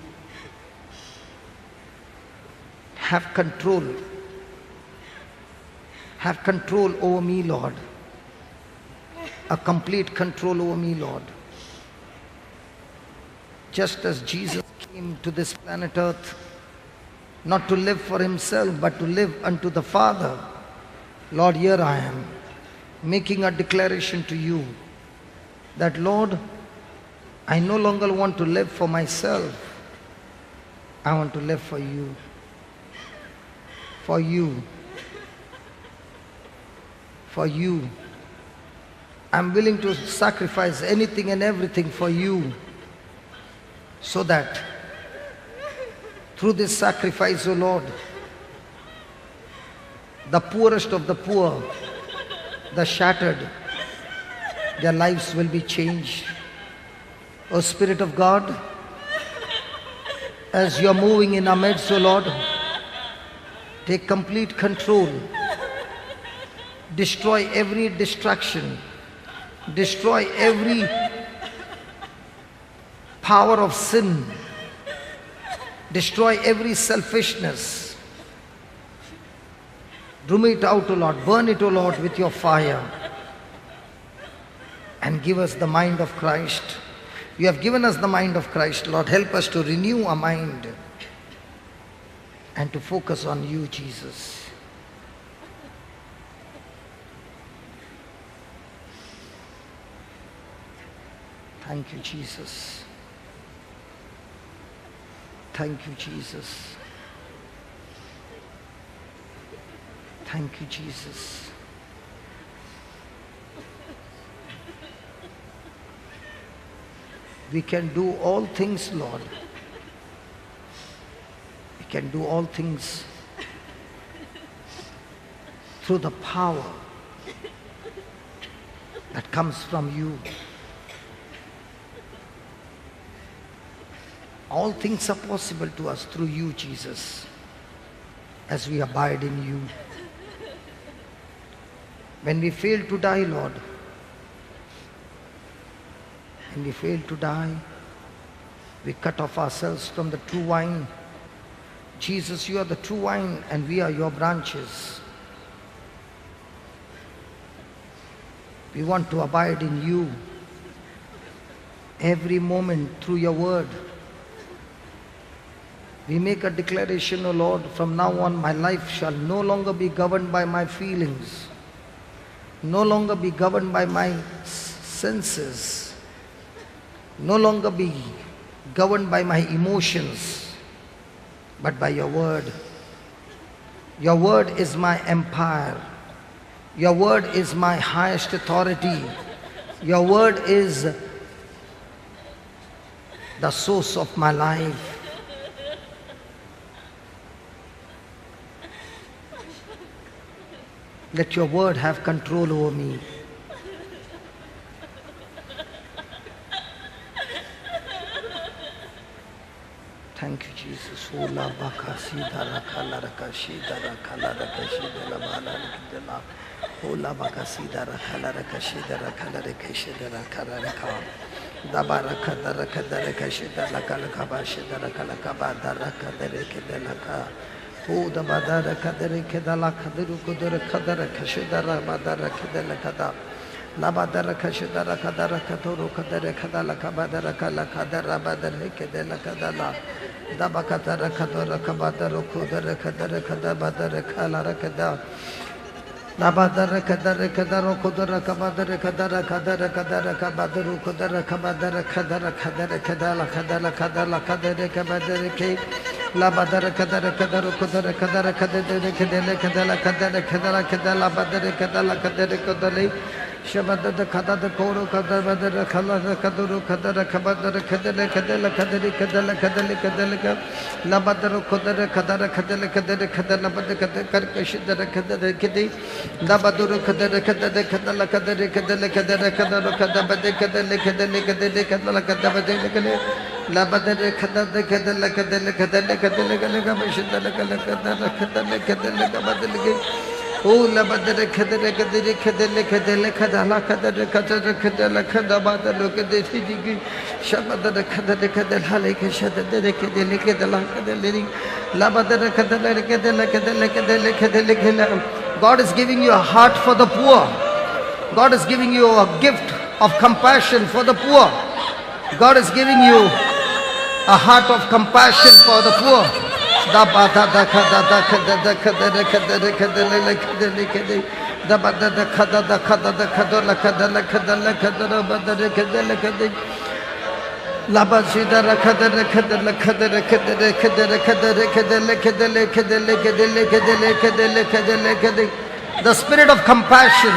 Have control. Have control over me, Lord. A complete control over me, Lord. Just as Jesus came to this planet Earth, not to live for himself, but to live unto the Father. Lord, here I am, making a declaration to you that, Lord, I no longer want to live for myself. I want to live for you. For you. For you. I'm willing to sacrifice anything and everything for you, so that through this sacrifice, O Lord, the poorest of the poor, the shattered, their lives will be changed. O Spirit of God, as you're moving in our midst, O Lord, take complete control. Destroy every distraction. Destroy every power of sin. Destroy every selfishness. Doom it out, O Lord. Burn it, O Lord, with your fire. And give us the mind of Christ. You have given us the mind of Christ. Lord, help us to renew our mind and to focus on you, Jesus. Thank you, Jesus. Thank you, Jesus. Thank you, Jesus. We can do all things, Lord. We can do all things through the power that comes from you. All things are possible to us through you, Jesus, as we abide in you. When we fail to die, Lord, and we fail to die. We cut off ourselves from the true vine. Jesus, you are the true vine and we are your branches. We want to abide in you every moment through your word. We make a declaration, O Lord, from now on my life shall no longer be governed by my feelings, no longer be governed by my senses, no longer be governed by my emotions, but by your word. Your word is my empire. Your word is my highest authority. Your word is the source of my life. Let your word have control over me. Thank you, Jesus. Ola baka sida raka la raka shida raka la raka shida la bala raka la. Ola baka sida raka la raka shida raka la raka shida raka la raka. Daba raka da raka da raka shida raka la kaba shida raka la kaba da raka da raka da raka. O daba da raka da raka da la kaba ruku da raka da raka shida raka da raka da raka da. Laba da raka shida raka da raka to ruka da raka da la kaba da raka la kada raba da raka da la kada la. Dabakata rakada rakabada rukuda rakada rakada bada rakala rakada Labada rakada rakada rukuda rakabada rakada rakada rakada rakabada rukuda rakabada rakada rakada rakada lakada lakada lakada rakabada rake Labada rakada rakada rukuda rakada rakada rakada lakada lakada rakada lakada labada rakada lakada rakada le Shabada the Kada the Koro Kada the Kala the Kaduru Kada the Kabada the Kadala Kadala Kadali Kadala Kadali Kadalika Labadaro Kodara Kadara Kadala Kadala Kadala Bada Karkashi the Kada Kidi Labaduru Kadara Kadala Kadala Kadari Kadala Kadara Kadara Kadabade Kadali Kadali Kadali Kadala Kadabade Labadare Kadala Kadala Kadala Kadala Kadala Kadala Kadala Kadala Kadala Kadala Oh, la badere kadere kadere kadere kadere kadala kadere kadere kadala kadabada look at the tiki shabada kadere kadere haleke shadere kadere kadala kadere la badere kadere kadere kadere kadere kadere kadere. God is giving you a heart for the poor. God is giving you a gift of compassion for the poor. God is giving you a heart of compassion for the poor. Da ba da da ka da da ka da da ka da da ka da da ka da la ka da la ka da da ba da da ka da da ka da da ka da la ka da la ka da la ka da la ba da da ka da la ka da la ba shi da la ka da la ka da la ka da la ka da la ka da la ka da la ka da la ka da la ka da la ka da la ka da la ka da la ka da la ka da. The spirit of compassion,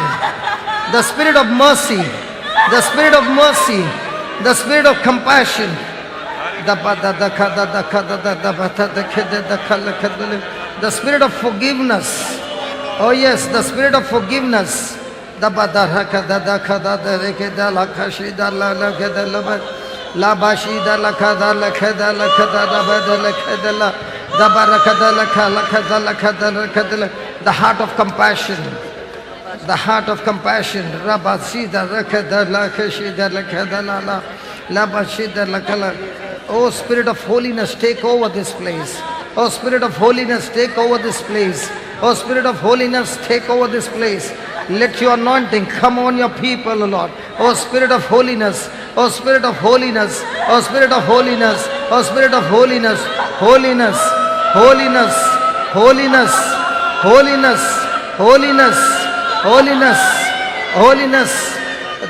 the spirit of mercy, the spirit of mercy, the spirit of compassion. The spirit of forgiveness. Oh yes, the spirit of forgiveness. The heart of compassion. The heart of compassion. Oh Spirit of holiness, take over this place. Oh Spirit of holiness, take over this place. Oh Spirit of holiness, take over this place. Let your anointing come on your people, O Lord. Oh Spirit of holiness, oh Spirit of holiness, oh Spirit of holiness, oh Spirit of holiness, holiness, holiness, holiness, holiness, holiness, holiness, holiness.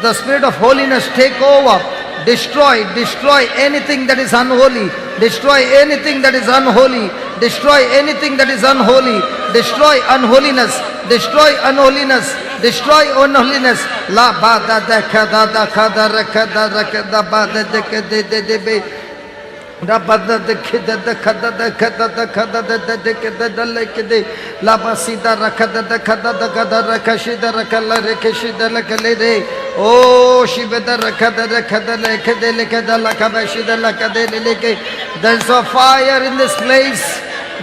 The Spirit of holiness take over. Destroy anything that is unholy. Destroy anything that is unholy. Destroy anything that is unholy. Destroy unholiness. Destroy unholiness. Destroy unholiness. La ba da da ka da da ka da ra ka da ra ka da ba da de ka de de de be. Da ba da de ka da da ka da da ka da da ka da da de ka da da le ka de. La ba si da ra ka da da ka da da ka da ra ka shi da ra ka la re ka shi da la ka le de. Oh, Shibada Rakada Rakada Lekade Lekada Lakabashida Lakade Leke. There's a fire in this place.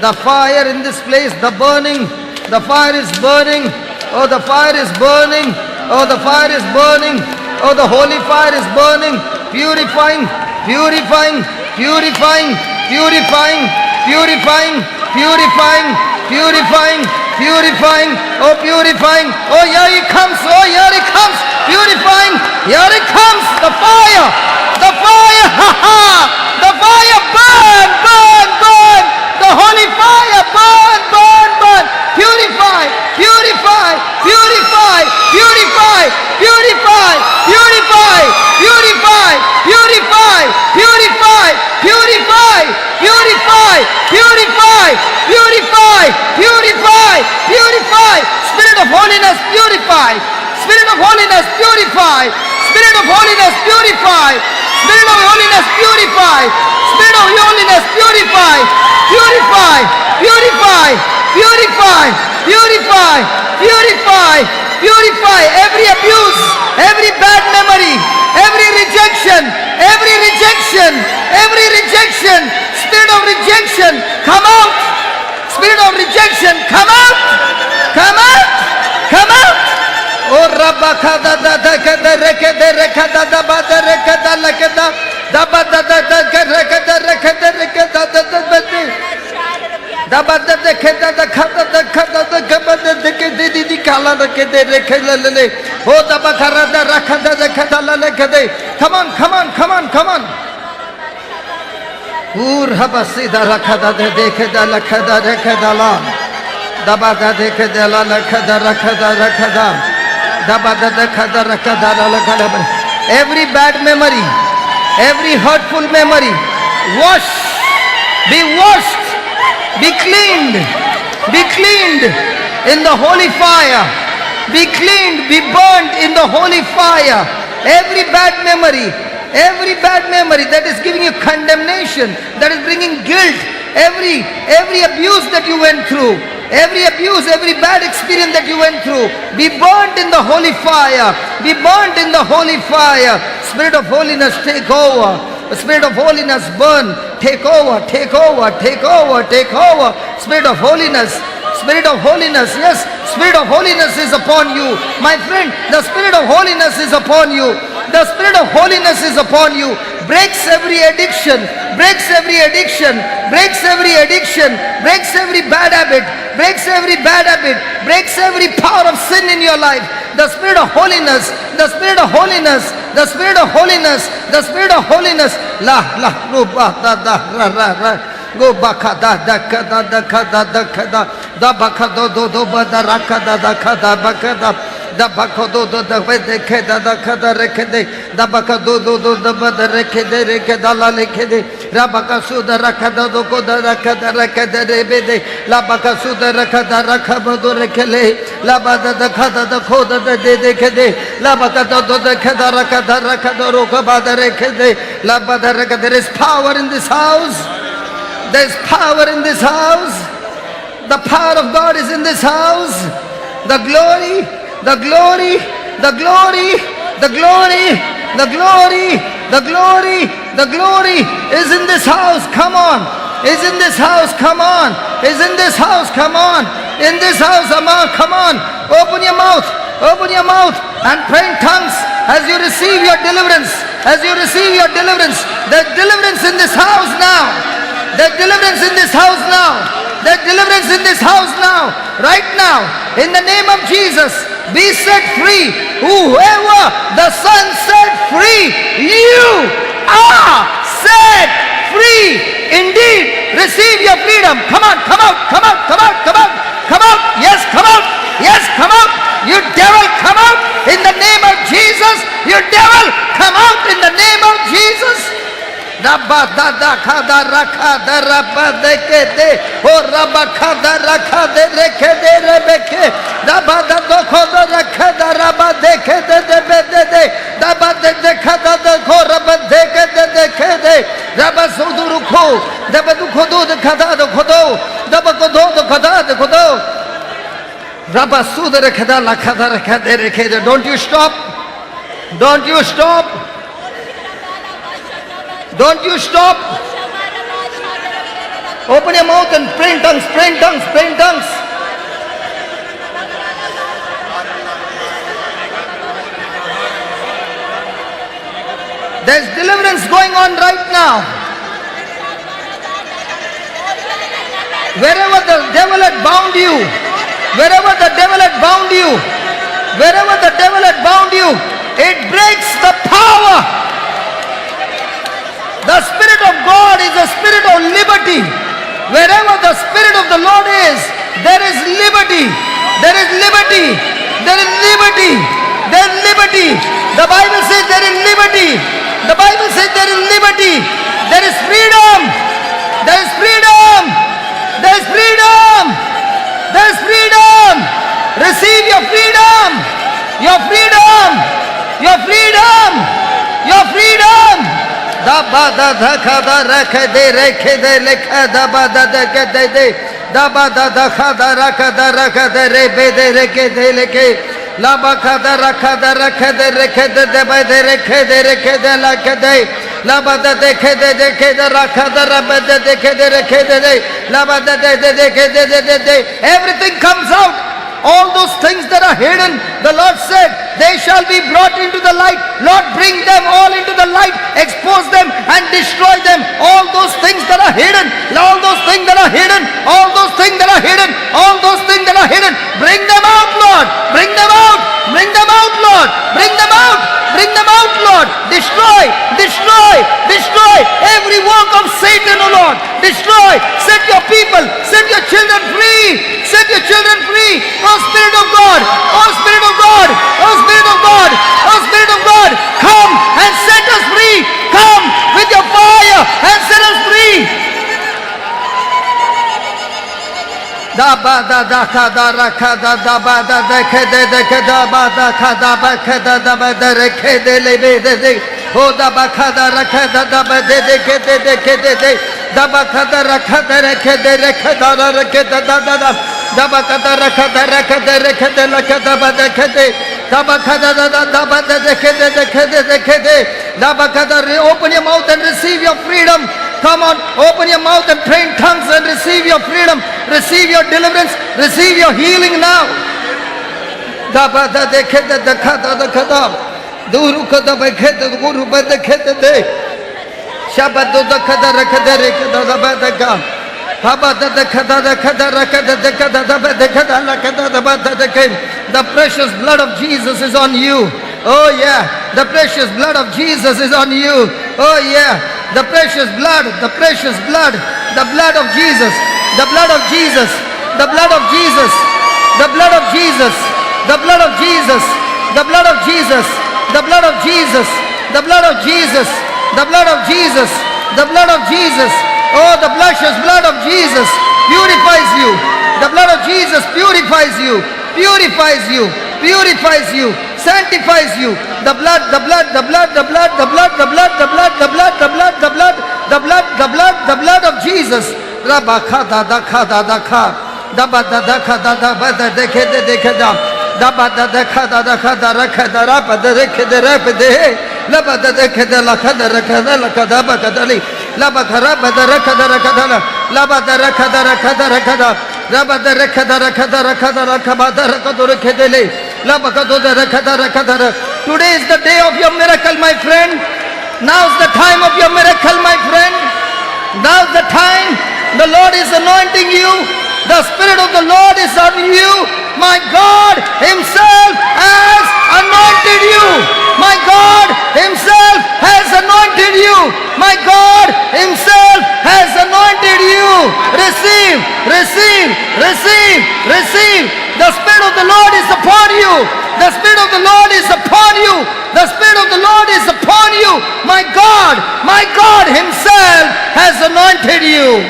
The fire in this place, the burning. The fire is burning. Oh, the fire is burning. Oh, the fire is burning. Oh, the holy fire is burning. purifying, purifying, purifying, purifying, purifying, purifying, purifying, purifying, oh purifying, oh here he comes, oh here he comes, purifying, here he comes, the fire, the fire, ha ha, the fire, burn, burn, burn, the holy fire, burn, burn, burn, purify, purify, purify, purify, purify, purify, purify, purify, purify, purify, purify, purify, purify, purify, purify, Spirit of holiness, purify, Spirit of holiness, purify, Spirit of holiness, purify, Spirit of holiness, purify, Spirit of holiness, purify, purify, purify, purify, purify, purify, purify, every abuse, every bad memory, every rejection, every rejection, every rejection, spirit of rejection, come out, spirit of rejection, come out, come out, come out. Oh Rabakada da da da rekada rekada da ba da rekada lakada da ba da da da rekada rekada rekada da da ba da ba da da khada da khada da khada da gaba da de di kala da ke de rekada le oh da ba khara da rakada da khada la le khade, come on, come on, come on, come on. Ur habasi da rakada de dekada la khada rekada la da ba da dekada la khada rakada rakada. Every bad memory, every hurtful memory, wash, be washed, be cleaned in the holy fire, be cleaned, be burned in the holy fire. Every bad memory that is giving you condemnation, that is bringing guilt, every abuse that you went through, every abuse, every bad experience that you went through, be burned in the holy fire, be burned in the holy fire. Spirit of holiness, take over. The Spirit of holiness, burn, take over, take over, take over, take over. Spirit of holiness, yes, Spirit of holiness is upon you. My friend, the Spirit of holiness is upon you. The Spirit of holiness is upon you. Breaks every addiction, breaks every addiction, breaks every addiction, breaks every bad habit, breaks every bad habit, breaks every power of sin in your life. The Spirit of holiness, the Spirit of holiness, the Spirit of holiness, the Spirit of holiness. La la no ba da da ra ra ra. Go baka da da ka da da ka da da ka da da baka do do ba da ra ka da da ka da baka da da baka do da ve de ke da da ka da re ke de da baka do da ba da re ke da la le ke de ra baka su da ra ka da do ko da ra ka da re be de la baka su da ra ka da ra ka ba do re ke le la ba da da ka da ko da de ke de la baka do da ka da ra ka do ro ka ba da re ke de la ba da re ka. There is power in this house. There is power in this house. The power of God is in this house. The glory, the glory, the glory, the glory, the glory, the glory, the glory is in this house. Come on. Is in this house. Come on. Is in this house. Come on. In this house. Come on. Open your mouth. Open your mouth and pray in tongues as you receive your deliverance. As you receive your deliverance. There's deliverance in this house now. There's deliverance in this house now. There's deliverance in this house now. Right now. In the name of Jesus. Be set free. Whoever the Son set free, you are set free. Indeed. Receive your freedom. Come on, come out, come out, come out, come out, come out. Yes, come out. Yes, come out. You devil, come out in the name of Jesus. You devil, come out in the name of Jesus. Rabba da da ka da rakha da rabba de ke de o rabba ka da rakha de reke de rebeke rabba da do ko da rakha da rabba de ke de be de rabba de ka da ko rabba de ke de rabba suduru ko rabba du ko do de ka da do ko do rabba ko do ka da de ko do rabba sudere ka da la ka da rakha de reke de. Don't you stop. Don't you stop. Don't you stop. Open your mouth and pray in tongues, pray in tongues, pray in tongues. There's deliverance going on right now. Wherever the devil had bound you, wherever the devil had bound you, wherever the devil had bound you, it breaks the power. The Spirit of God is a spirit of liberty. Wherever the Spirit of the Lord is, there is liberty. There is liberty. There is liberty. There is liberty. The Bible says there is liberty. The Bible says there is liberty. There is freedom. There is freedom. There is freedom. There is freedom. Receive your freedom. Your freedom. Your freedom. Your freedom. Da ba da da ka da ra ka de re ke de le ka da ba da da ke de de da ba da da ka da ra ka de re be de re ke de le ke la ba ka da ra ke de re ke de ba de re ke de la ke de la ba da de ke de ra ka da ra ba de ke de re ke de la ba da de ke de everything comes out. All those things that are hidden, the Lord said, they shall be brought into the light. Lord, bring them all into the light, expose them and destroy them. All those things that are hidden, all those things that are hidden, all those things that are hidden, all those things that are hidden, bring them out, Lord. Bring them out. Bring them out, Lord. Bring them out. Bring them out, Lord. Destroy, destroy, destroy every work of Satan, O Lord. Destroy. Set your people, set your children free. Set your children free. Oh Spirit of God, oh Spirit of God, oh Spirit of God, oh Spirit of God, come and set us free. Come with your fire and set us free. Da ba da da ka da ra ka da da ba da de ke da ba da ka da ba ke da ba da re ke de le be de o da ba ka da ra ka da ba de ke de da ba ka da ra ka da re ke da ra re ke da da ba ka da ra ka da re ke de la ka da ba de ke de da ba ka da da ba de ke de da ba ka da open your mouth and receive your freedom. Come on, open your mouth and pray in tongues and receive your freedom. Receive your deliverance. Receive your healing now. Da ba da de ke da ka da duru ka da ba ke da guru ba de ke de shabad da ka da ra ka da re ka da ba da ka ha ba da ka da ra ka da ba de ka da la ka da ba da ke. The precious blood of Jesus is on you. Oh yeah, the precious blood of Jesus is on you. Oh yeah. The precious blood, the precious blood, the blood of Jesus, the blood of Jesus, the blood of Jesus, the blood of Jesus, the blood of Jesus, the blood of Jesus, the blood of Jesus, the blood of Jesus, the blood of Jesus, the blood of Jesus. Oh, the precious blood of Jesus purifies you. The blood of Jesus purifies you, purifies you, purifies you, sanctifies you. The blood, the blood, the blood, the blood, the blood, the blood, the blood, the blood, the blood, the blood, the blood, the blood, the blood of Jesus. Rabaka da da ka da da ka. Da ba da da ka da da ba da de ke da. Da ba da da ka da ra ka da ra ba da re ke de ra ba de. La ba da de ke da la ka da ra ka da la ka da ba ka da li. La ba ka ra ba da ra ka da ra ka da la. La ba da ra ka da ra ka da ra ka da. La ba da ra ka da ra ka da ra ka da ra ka ba da ra ka do re ke de le. La ba ka do da ra ka da ra ka da ra. Today is the day of your miracle, my friend. Now's the time of your miracle, my friend. Now's the time. The Lord is anointing you. The Spirit of the Lord is on you. My God Himself has anointed you. My God Himself has anointed you. My God Himself has anointed you. Receive, receive, receive, receive. The Spirit of the Lord is upon you. The Spirit of the Lord is upon you. The Spirit of the Lord is upon you. My God Himself has anointed you.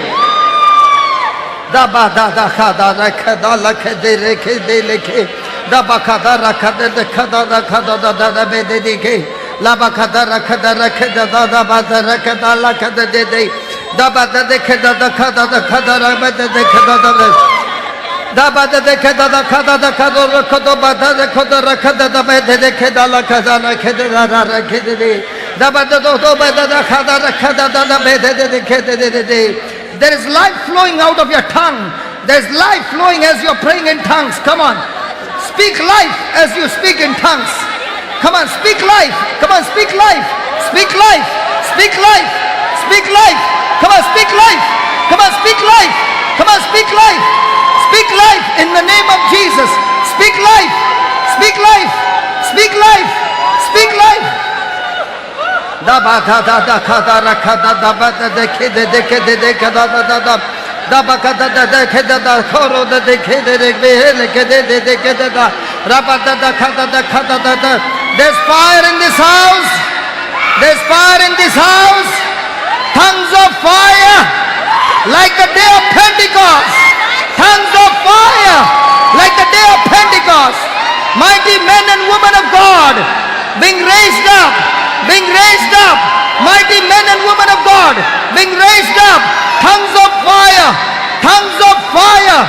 Da ba da da ka da ra ka da la ka de re ke de le ke. Da ba ka da ra ka de ka da ra ka da da be de de ke. La ba ka da ra ka da da ba da ra ka da la ka de de. Da ba da de ka da ka da ra ba de ka da. Da ba da de ka da ka da ka do ka do ba da ka da ra ka da be de ke da la ka da la ke de ra ra ke de. Da ba da do ba da ka da be de ke de. There is life flowing out of your tongue. There is life flowing as you are praying in tongues. Come on. Speak life as you speak in tongues. Come on, speak life. Come on, speak life. Speak life. Speak life. Speak life. Come on, speak life. Come on, speak life. Come on, speak life. Speak life in the name of Jesus. Speak life. Speak life. Speak life. Speak life. Da ba da da da ka da ra ka da da ba da de ke de ka da da da da da ba ka da da de ke da da khoro da de ke de be le ke de ke da ra ba da da ka da da. There's fire in this house. There's fire in this house. Tongues of fire like the day of Pentecost. Tongues of fire like the day of Pentecost. Mighty men and women of God being raised up, being raised up. Mighty men and women of God being raised up. Tongues of fire, tongues of fire,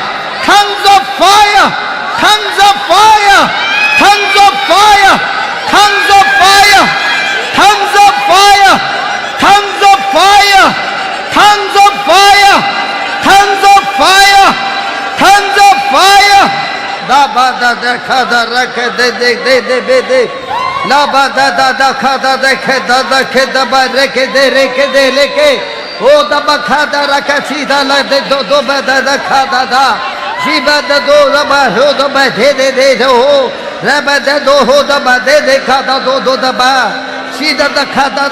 tongues of fire, tongues of fire, tongues of fire, tongues of fire, tongues of fire, tongues of fire, tongues of fire, tongues of fire, tongues of fire. Da ba da da ka da ra ka de be de. La ba da da da ka da de ke da ba re ke de le ke. O da ba ka da ra ka si da la de do ba da da ka da. Si ba da do ra ba ho do ba de ho. Ra ba da do ho da ba de ka da do da ba. Si da da ka da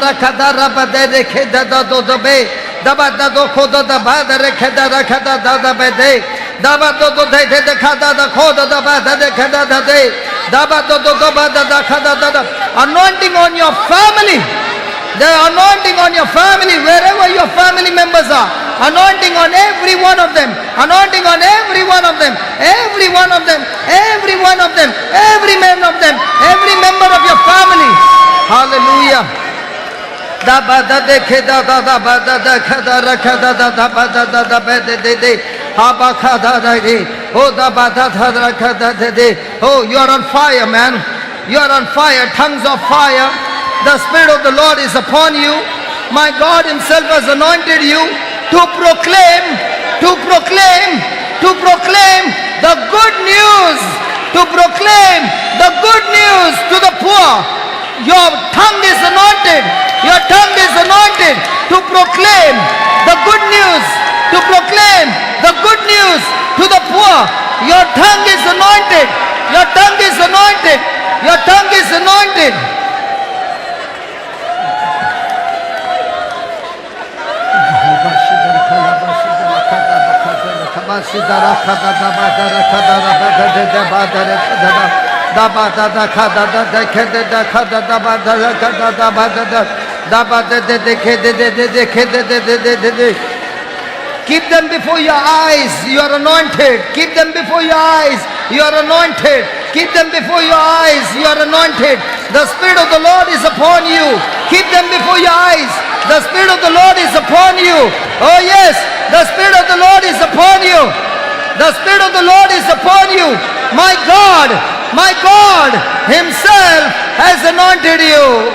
ra ba de ke da do be. Da ba da do ko da ba da re ke da ra ka da be de. Da ba do de ka da ko da ba da de ka da de. Da ba do ba da ka da. Anointing on your family. The anointing on your family, wherever your family members are. Anointing on every one of them. Anointing on every one of them. Every one of them. Every one of them. Every man of them. Every member of your family. Hallelujah. Da ba da de ke da ba da ka da ra ka da ba da ba de. Ha ba ka da de. Oh da ba da ra ka da de. Oh, you are on fire, man. You are on fire. Tongues of fire. The Spirit of the Lord is upon you. My God Himself has anointed you to proclaim the good news, to proclaim the good news to the poor. Your tongue is anointed. Your tongue is anointed to proclaim the good news, to proclaim the good news to the poor. Your tongue is anointed. Your tongue is anointed. Your tongue is anointed. Keep them before your eyes. You are anointed. Keep them before your eyes. You are anointed. Keep them before your eyes. You are anointed. The Spirit of the Lord is upon you. Keep them before your eyes. The Spirit of the Lord is upon you. Oh yes, the Spirit of the Lord is upon you. The Spirit of the Lord is upon you. My God Himself has anointed you.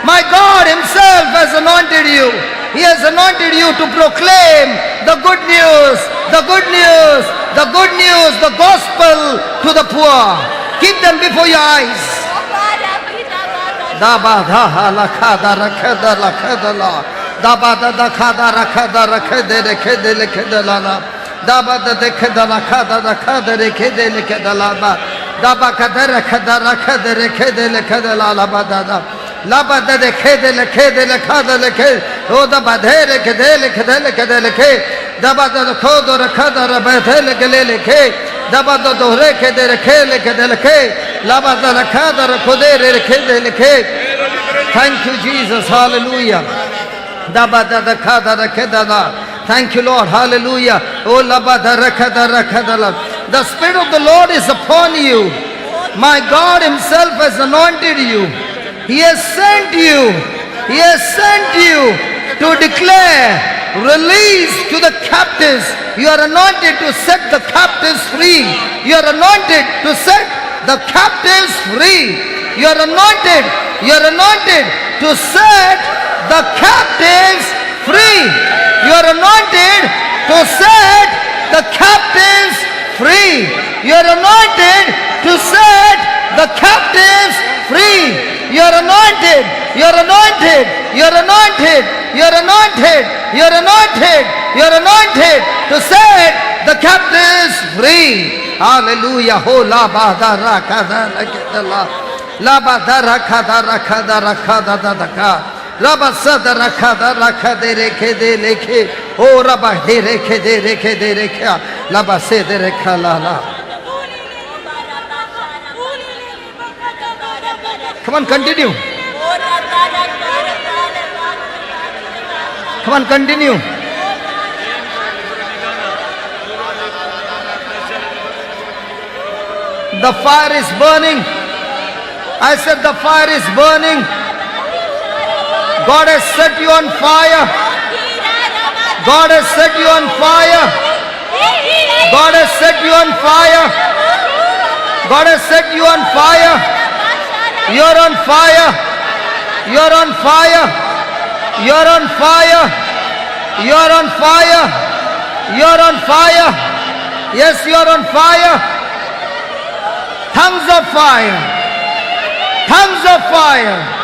My God Himself has anointed you. He has anointed you to proclaim the good news, the good news, the good news, the gospel to the poor. Keep them before your eyes. Da ba da ha la ka da ra ka da la ka da la. Da ba da da ka da ra ka da ra ka de le ke de le ke de la la. Da ba da de ke da la ka da da ka de le ke de le ke da la ba. Da ba ka da ra ka da ra ka de le ke de le ke de la la ba da da. La ba da de ke de le ke de le ka da le ke. O da ba de le ke de le ke de le ke de le ke. Da ba da ko do ra ka da ra ba de le ke le ke. Da ba da do re ke de le ke le ke de le ke. La ba da ra ka da ra ko de re ke de le ke. Thank you, Jesus. Hallelujah. Da ba da da ka da ra ke da da. Thank you, Lord. Hallelujah. Oh, la ba da ra ka da ra ka da la. The Spirit of the Lord is upon you. My God Himself has anointed you. He has sent you. He has sent you to declare release to the captives. You are anointed to set the captives free. You are anointed to set the captives free. You are anointed. You are anointed to set the captives free. You are anointed to set the captives free. You are anointed to set the captives free. You're anointed. You're anointed. You're anointed. You're anointed. You're anointed to set the captives free. Hallelujah. Ho la ba da ra ka da la ke da la. La ba da ra ka da ra ka da ra ka da da da ka. Rabba sa da ra ka da ra ka de re ke de le ke. Oh rabba de re ke de re ke de re ka. La ba se de re ka la la. Come on, continue. Come on, continue. The fire is burning. I said the fire is burning. God has set you on fire. God has set you on fire. God has set you on fire. God has set you on fire. You're on fire. You're on fire. You're on fire. You're on fire. You're on fire. Yes, you're on fire. Tongues of fire. Tongues of fire.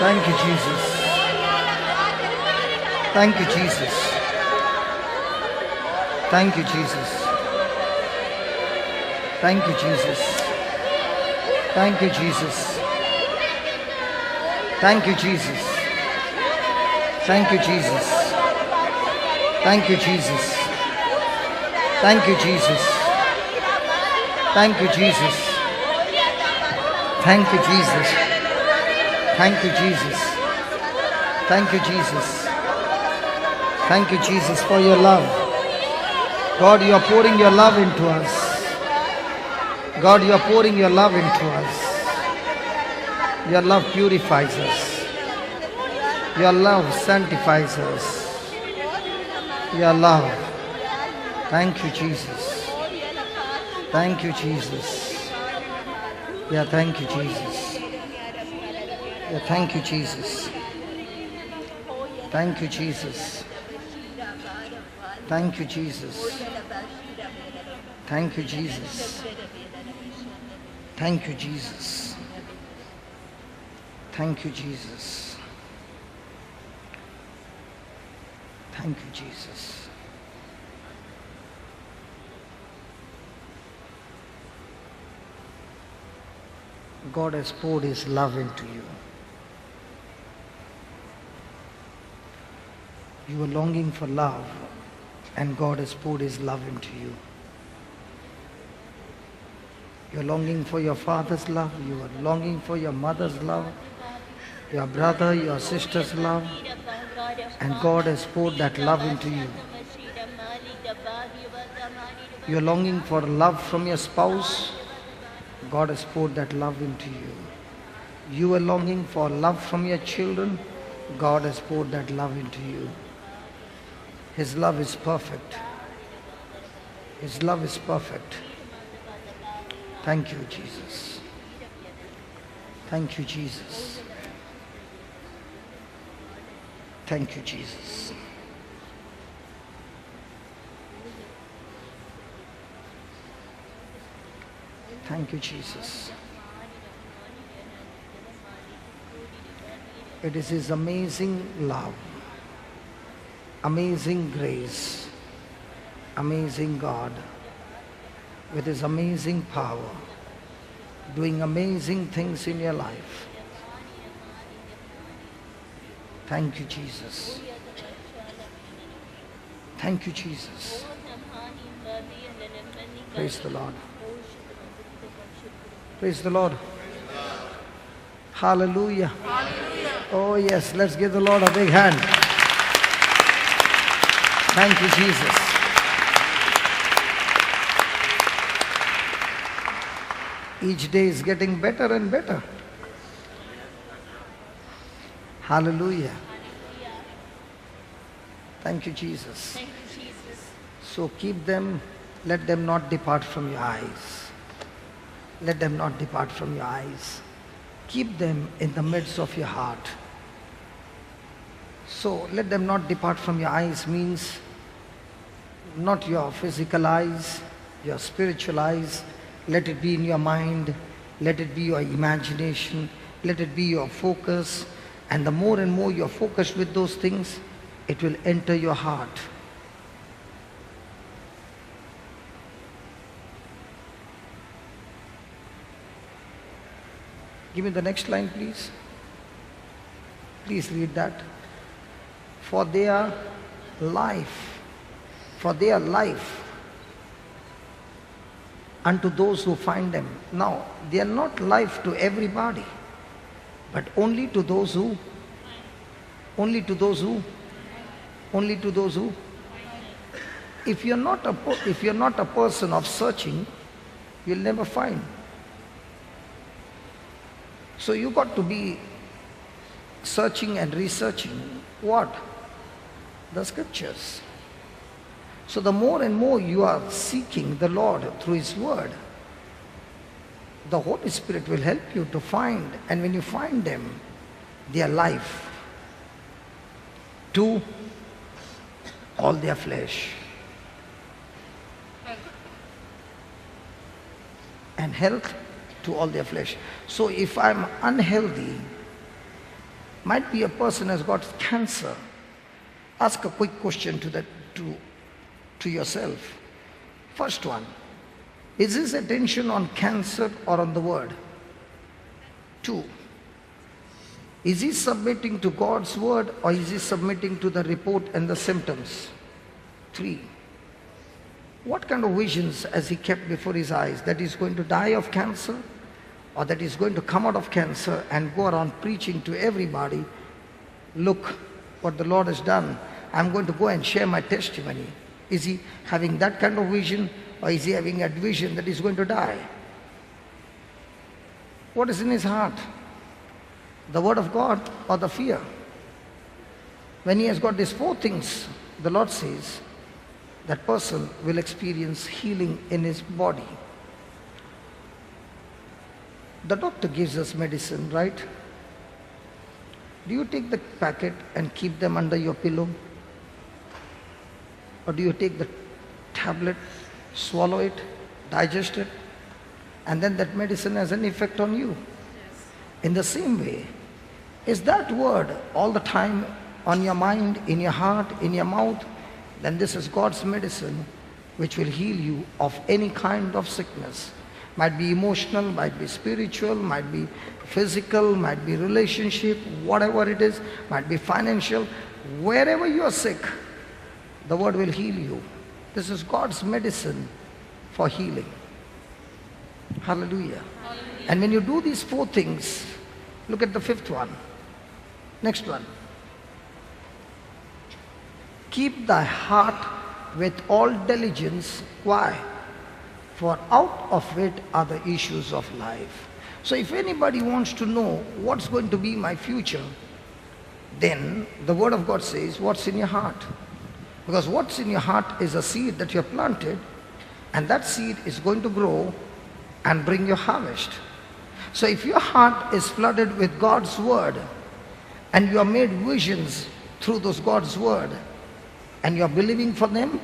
Thank you, Jesus. Thank you, Jesus. Thank you, Jesus. Thank you, Jesus. Thank you, Jesus. Thank you, Jesus. Thank you, Jesus. Thank you, Jesus. Thank you, Jesus. Thank you, Jesus. Thank you, Jesus. Thank you, Jesus. Thank you, Jesus. Thank you, Jesus, for your love. God, you are pouring your love into us. God, you are pouring your love into us. Your love purifies us. Your love sanctifies us. Your love Thank you, Jesus. Thank you, Jesus. Yeah, thank you, Jesus. Yeah, thank you, Jesus. Thank you, Jesus. Thank you, Jesus. Thank you, Jesus. Thank you, Jesus. Thank you, Jesus. Thank you, Jesus. God has poured His love into you. You are longing for love, and God has poured His love into you. You are longing for your father's love, you are longing for your mother's love, your brother, your sister's love, and God has poured that love into you. You are longing for love from your spouse, God has poured that love into you. You are longing for love from your children, God has poured that love into you. His love is perfect. His love is perfect. Thank you, Jesus. Thank you, Jesus. Thank you, Jesus. Thank you, Jesus. It is His amazing love, amazing grace, amazing God, with His amazing power, doing amazing things in your life. Thank you, Jesus. Thank you, Jesus. Praise the Lord. Praise the Lord. Hallelujah. Oh yes, let's give the Lord a big hand. Thank you, Jesus. Each day is getting better and better. Hallelujah. Thank you, Jesus. Thank you, Jesus. So keep them, let them not depart from your eyes. Let them not depart from your eyes. Keep them in the midst of your heart. So let them not depart from your eyes means not your physical eyes, your spiritual eyes. Let it be in your mind. Let it be your imagination. Let it be your focus. And the more and more you're focused with those things, it will enter your heart. Give me the next line, please. Please read that. For their life, unto those who find them. Now, they are not life to everybody, but only to those who, if you're not a person of searching, you'll never find. So you got to be searching and researching what? The scriptures. So the more and more you are seeking the Lord through His word, the Holy Spirit will help you to find, and when you find them, their life to all their flesh and health to all their flesh. So if I'm unhealthy, might be a person has got cancer. Ask a quick question to yourself. First one, is his attention on cancer or on the word? 2, is he submitting to God's word or is he submitting to the report and the symptoms? 3, what kind of visions has he kept before his eyes? That he's going to die of cancer, or that he's going to come out of cancer and go around preaching to everybody, look what the Lord has done. I'm going to go and share my testimony. Is he having that kind of vision, or is he having a vision that he's going to die? What is in his heart? The word of God or the fear? When he has got these 4 things, the Lord says, that person will experience healing in his body. The doctor gives us medicine, right? Do you take the packet and keep them under your pillow? Or do you take the tablet, swallow it, digest it, and then that medicine has an effect on you? In the same way, is that word all the time on your mind, in your heart, in your mouth? Then this is God's medicine which will heal you of any kind of sickness. Might be emotional, might be spiritual, might be physical, might be relationship, whatever it is, might be financial. Wherever you are sick, the word will heal you. This is God's medicine for healing. Hallelujah. And when you do these 4 things, look at the 5th one. Next one. Keep thy heart with all diligence. Why? For out of it are the issues of life. So if anybody wants to know what's going to be my future, then the word of God says, what's in your heart? Because what's in your heart is a seed that you have planted, and that seed is going to grow and bring you harvest. So if your heart is flooded with God's word, and you are made visions through those God's word, and you are believing for them,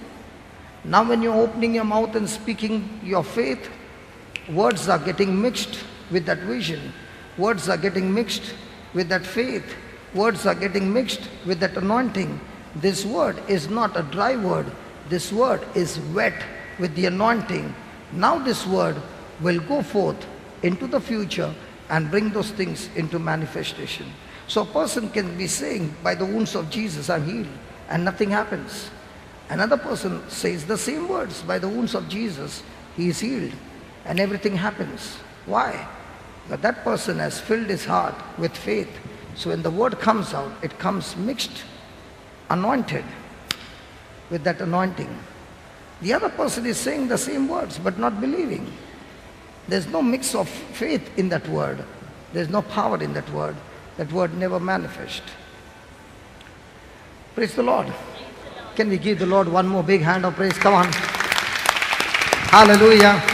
now when you're opening your mouth and speaking your faith, words are getting mixed with that vision. Words are getting mixed with that faith. Words are getting mixed with that anointing. This word is not a dry word. This word is wet with the anointing. Now this word will go forth into the future and bring those things into manifestation. So a person can be saying, by the wounds of Jesus I'm healed, and nothing happens. Another person says the same words, by the wounds of Jesus he is healed, and everything happens. Why? But that person has filled his heart with faith. So when the word comes out, it comes mixed, anointed with that anointing. The other person is saying the same words but not believing. There's no mix of faith in that word. There's no power in that word. That word never manifests. Praise the Lord. Can we give the Lord one more big hand of praise? Come on. Hallelujah.